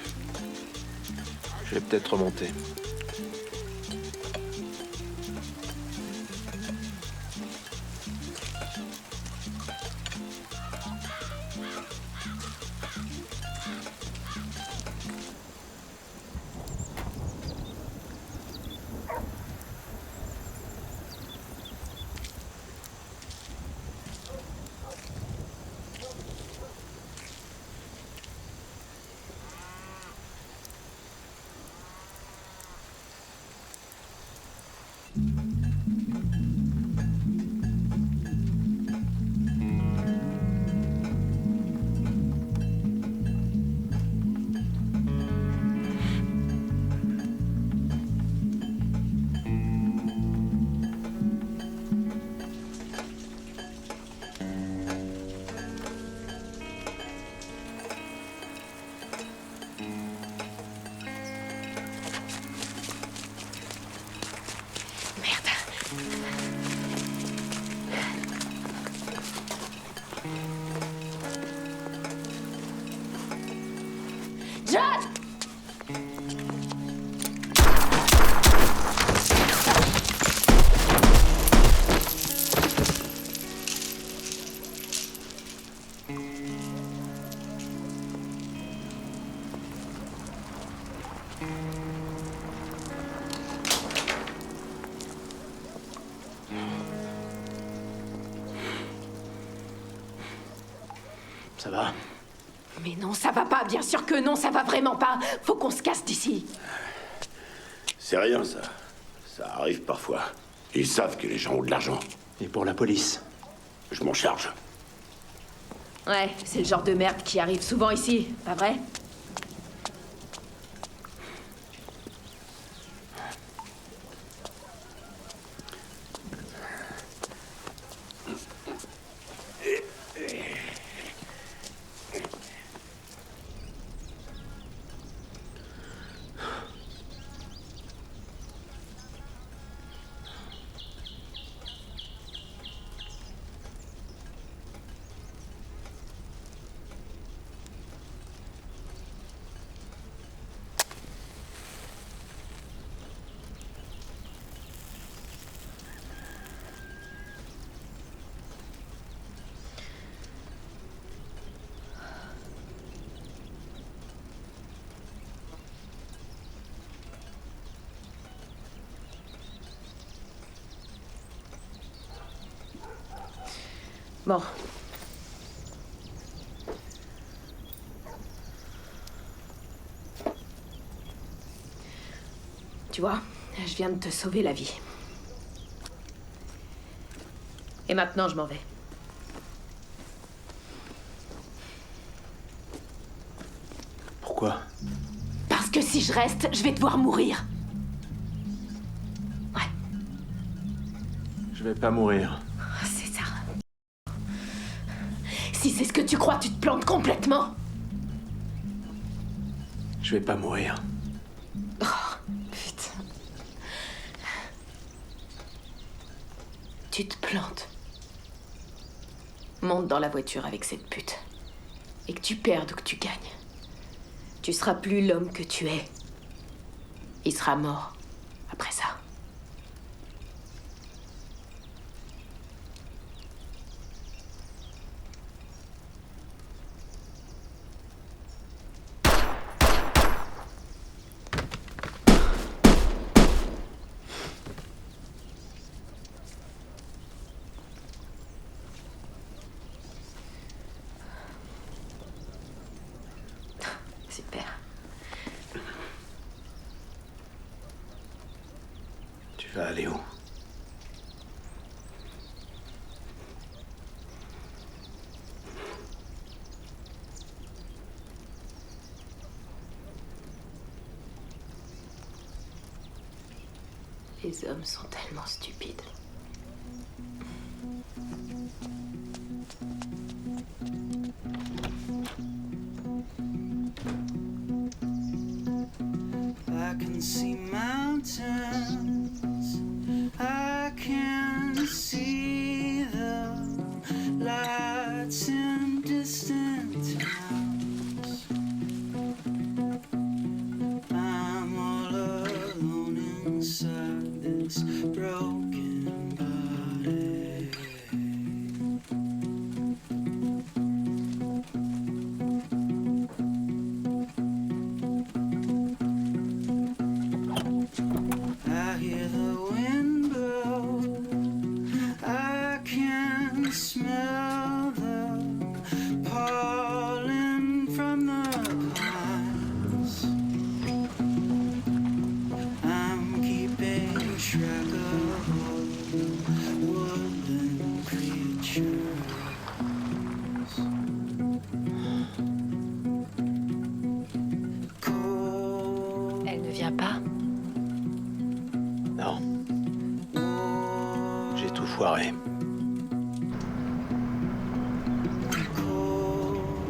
Je vais peut-être remonter. John! Ça va? Mais non, ça va pas, bien sûr que non, ça va vraiment pas. Faut qu'on se casse d'ici. C'est rien, ça. Ça arrive parfois. Ils savent que les gens ont de l'argent. Et pour la police? Je m'en charge. Ouais, c'est le genre de merde qui arrive souvent ici, pas vrai? Bon. Tu vois, je viens de te sauver la vie. Et maintenant, je m'en vais. Pourquoi? Parce que si je reste, je vais devoir mourir. Ouais. Je vais pas mourir. C'est ça. Si c'est ce que tu crois, tu te plantes complètement. Je vais pas mourir. Oh, putain. Tu te plantes. Monte dans la voiture avec cette pute. Et que tu perdes ou que tu gagnes. Tu seras plus l'homme que tu es. Il sera mort après ça. Super. Tu vas aller où? Les hommes sont tellement stupides. I can see mountains, I can see the lights in distant towns. I'm all alone inside this broken body. I hear the wind blow, I can smell the pollen from the pines. I'm keeping track of all the woodland creatures. Elle ne vient pas? Non. J'ai tout foiré.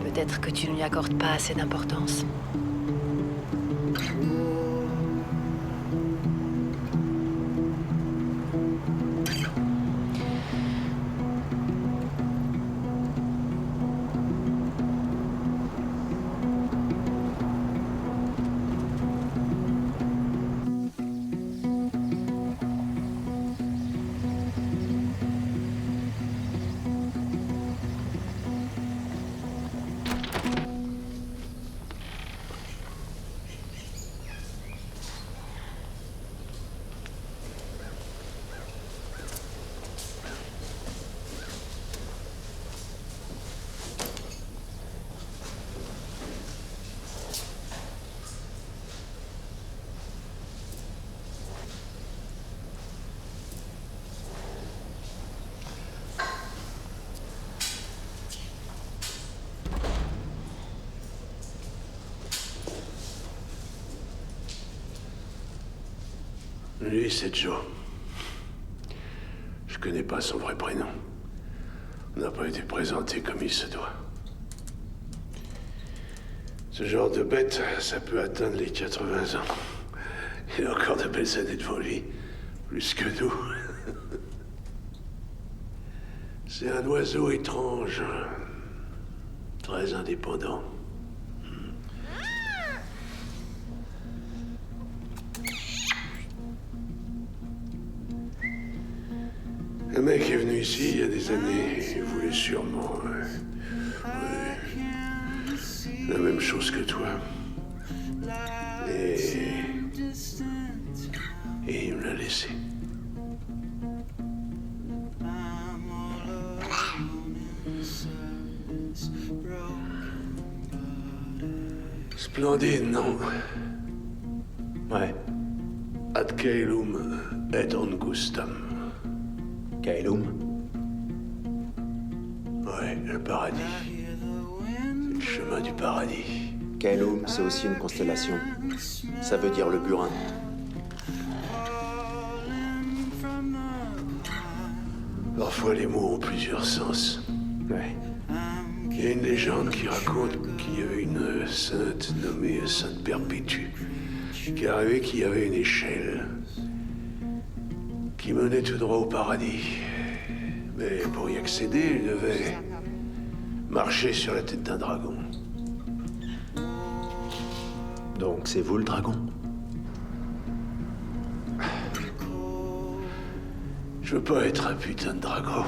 Peut-être que tu ne lui accordes pas assez d'importance. Lui, c'est Joe. Je connais pas son vrai prénom. On n'a pas été présenté comme il se doit. Ce genre de bête, ça peut atteindre les 80 ans. Il a encore de belles années devant lui. Plus que nous. C'est un oiseau étrange. Très indépendant. Un mec est venu ici il y a des années. Il voulait sûrement... la même chose que toi. Et il me l'a laissé. Splendide, non? Ouais. Ad caelum et angustam. Caelum? Ouais, le paradis. C'est le chemin du paradis. Caelum, c'est aussi une constellation. Ça veut dire le burin. Parfois, les mots ont plusieurs sens. Ouais. Il y a une légende qui raconte qu'il y avait une sainte nommée Sainte Perpétue qui arrivait qu'il y avait une échelle qui menait tout droit au paradis. Mais pour y accéder, il devait marcher sur la tête d'un dragon. Donc c'est vous le dragon? Je veux pas être un putain de dragon.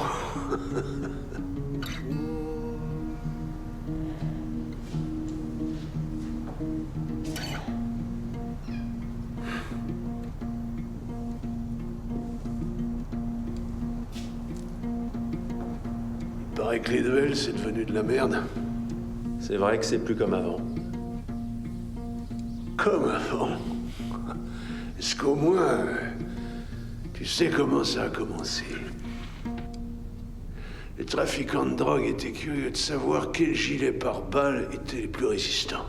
Il paraît que les duels, c'est devenu de la merde. C'est vrai que c'est plus comme avant. Comme avant. Est-ce qu'au moins, tu sais comment ça a commencé? Les trafiquants de drogue étaient curieux de savoir quels gilets pare-balles étaient les plus résistants.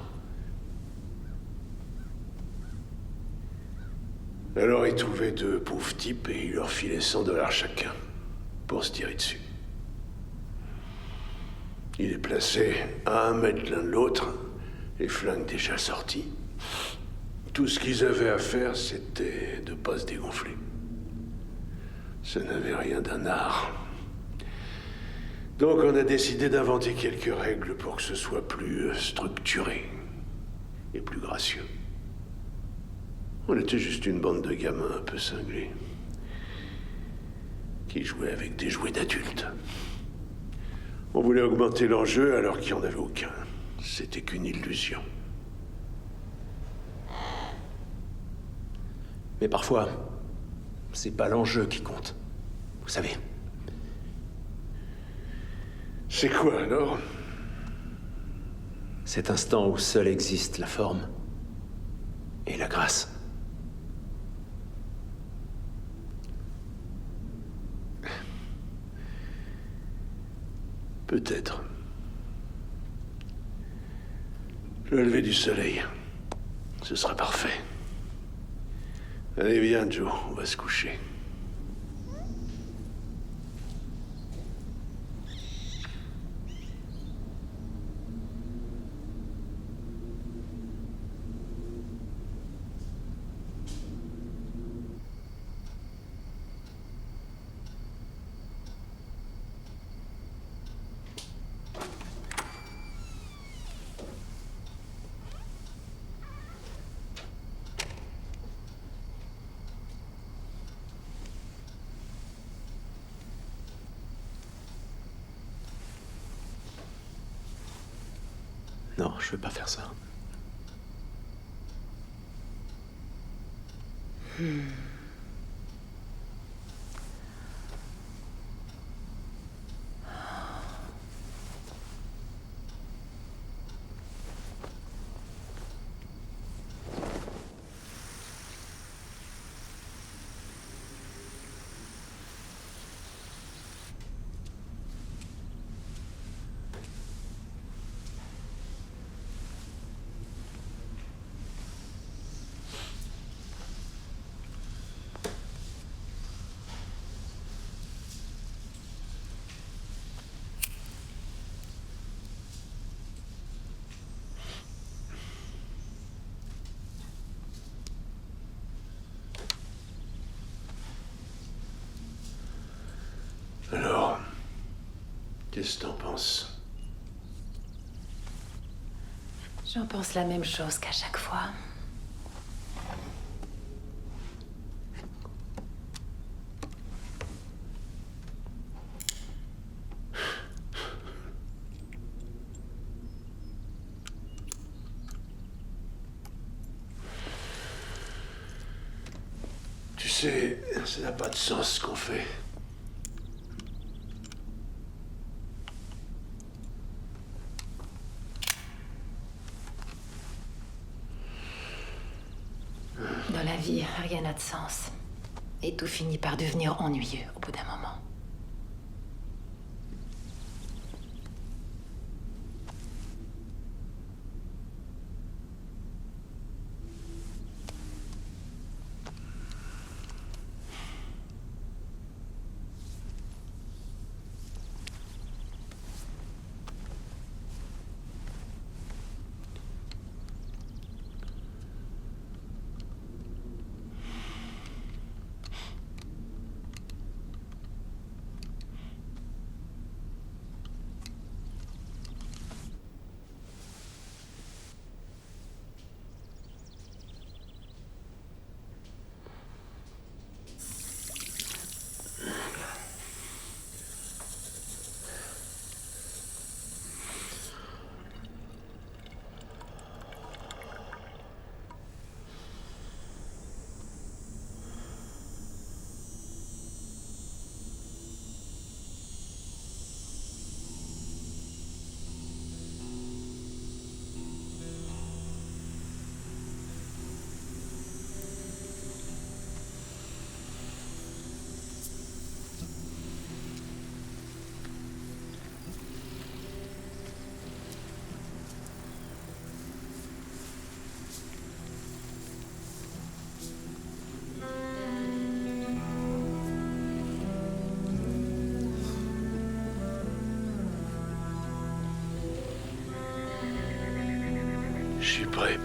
Alors ils trouvaient deux pauvres types et ils leur filaient $100 chacun pour se tirer dessus. Ils les plaçaient à 1 mètre l'un de l'autre, les flingues déjà sortis. Tout ce qu'ils avaient à faire, c'était de pas se dégonfler. Ça n'avait rien d'un art. Donc on a décidé d'inventer quelques règles pour que ce soit plus structuré et plus gracieux. On était juste une bande de gamins un peu cinglés qui jouaient avec des jouets d'adultes. On voulait augmenter l'enjeu alors qu'il n'y en avait aucun. C'était qu'une illusion. Mais parfois, c'est pas l'enjeu qui compte. Vous savez. C'est quoi alors? Cet instant où seule existe la forme et la grâce. Peut-être. Le lever du soleil. Ce sera parfait. Allez, viens, Joe, on va se coucher. Non, je veux pas faire ça. Qu'est-ce que t'en penses? J'en pense la même chose qu'à chaque fois. Tu sais, ça n'a pas de sens ce qu'on fait. Dans la vie, rien n'a de sens. Et tout finit par devenir ennuyeux au bout d'un moment. Je suis prêt.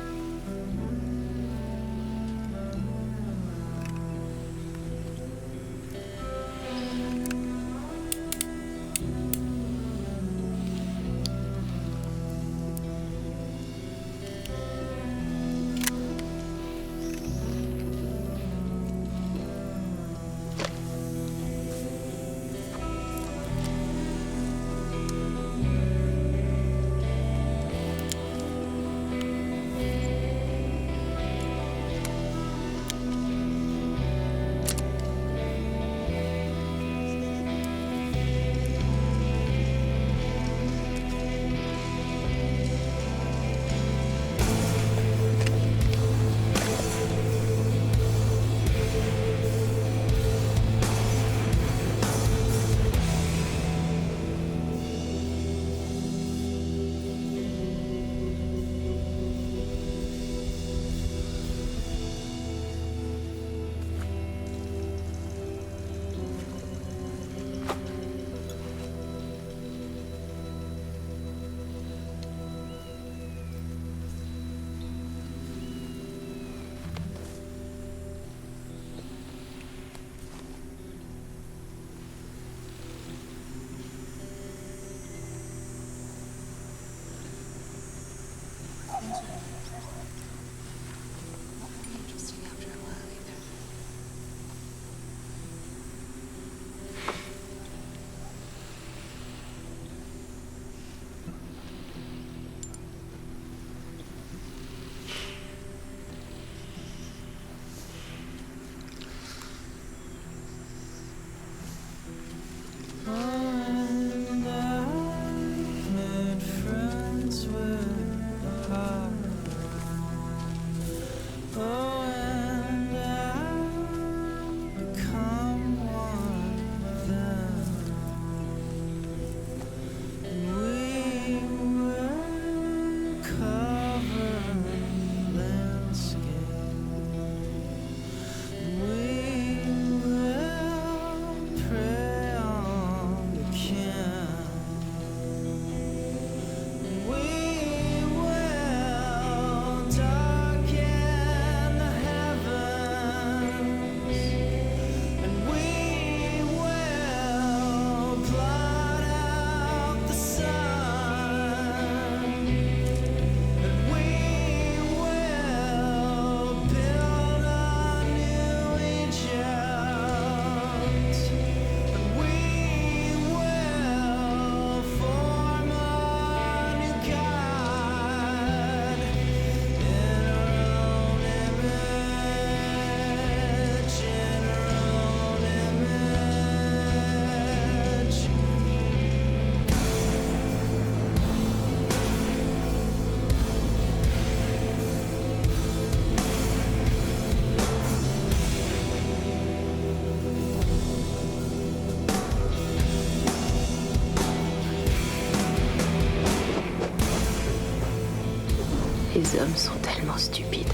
hommes sont tellement stupides.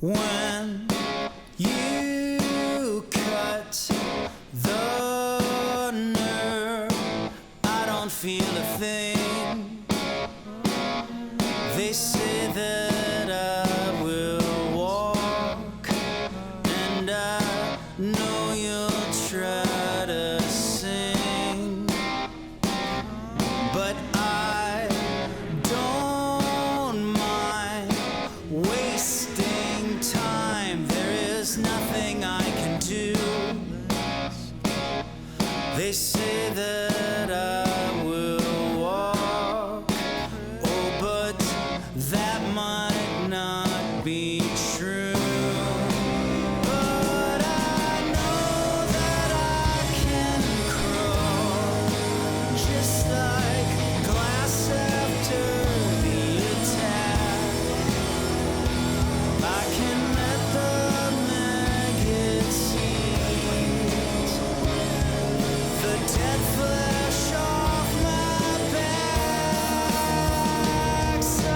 When you cut the nerve, I don't feel a thing. They say that I will walk, and I know you'll try to sing, but I don't mind wasting time. There is nothing I can do. They say that I will walk, oh, but that might not be true. But I know that I can crawl, just like glass after the attack. I can let the maggots eat the dead flesh off my back. So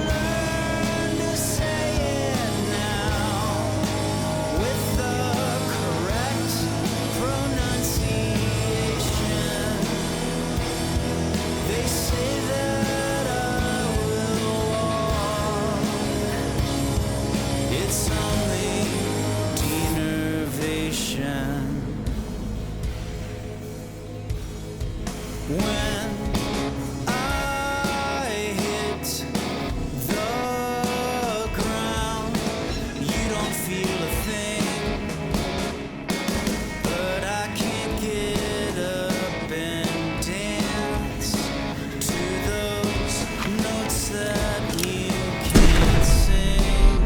learn to say it now with the correct pronunciation. They say that I will walk. It's only denervation. When I hit the ground, you don't feel a thing, but I can't get up and dance to those notes that you can't sing.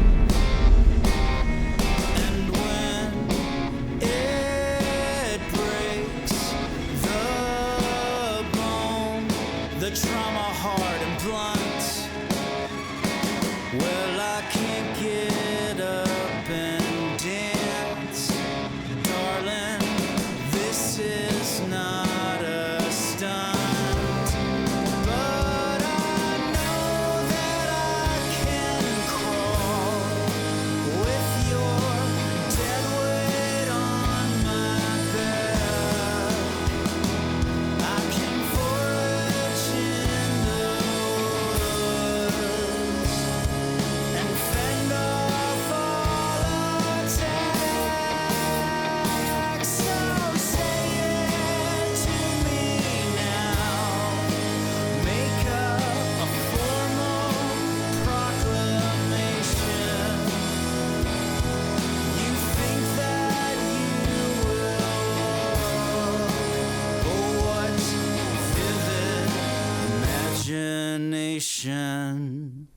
And when it breaks the bone, the trauma hard and blunt, well, I can't get up and dance. Darling, this is not a stunt, but I know that I can crawl with your dead weight on my back. I can forage in the woods and fend off all attacks. So say it to me now. Make a formal proclamation. You think that you will, oh, what vivid imagination.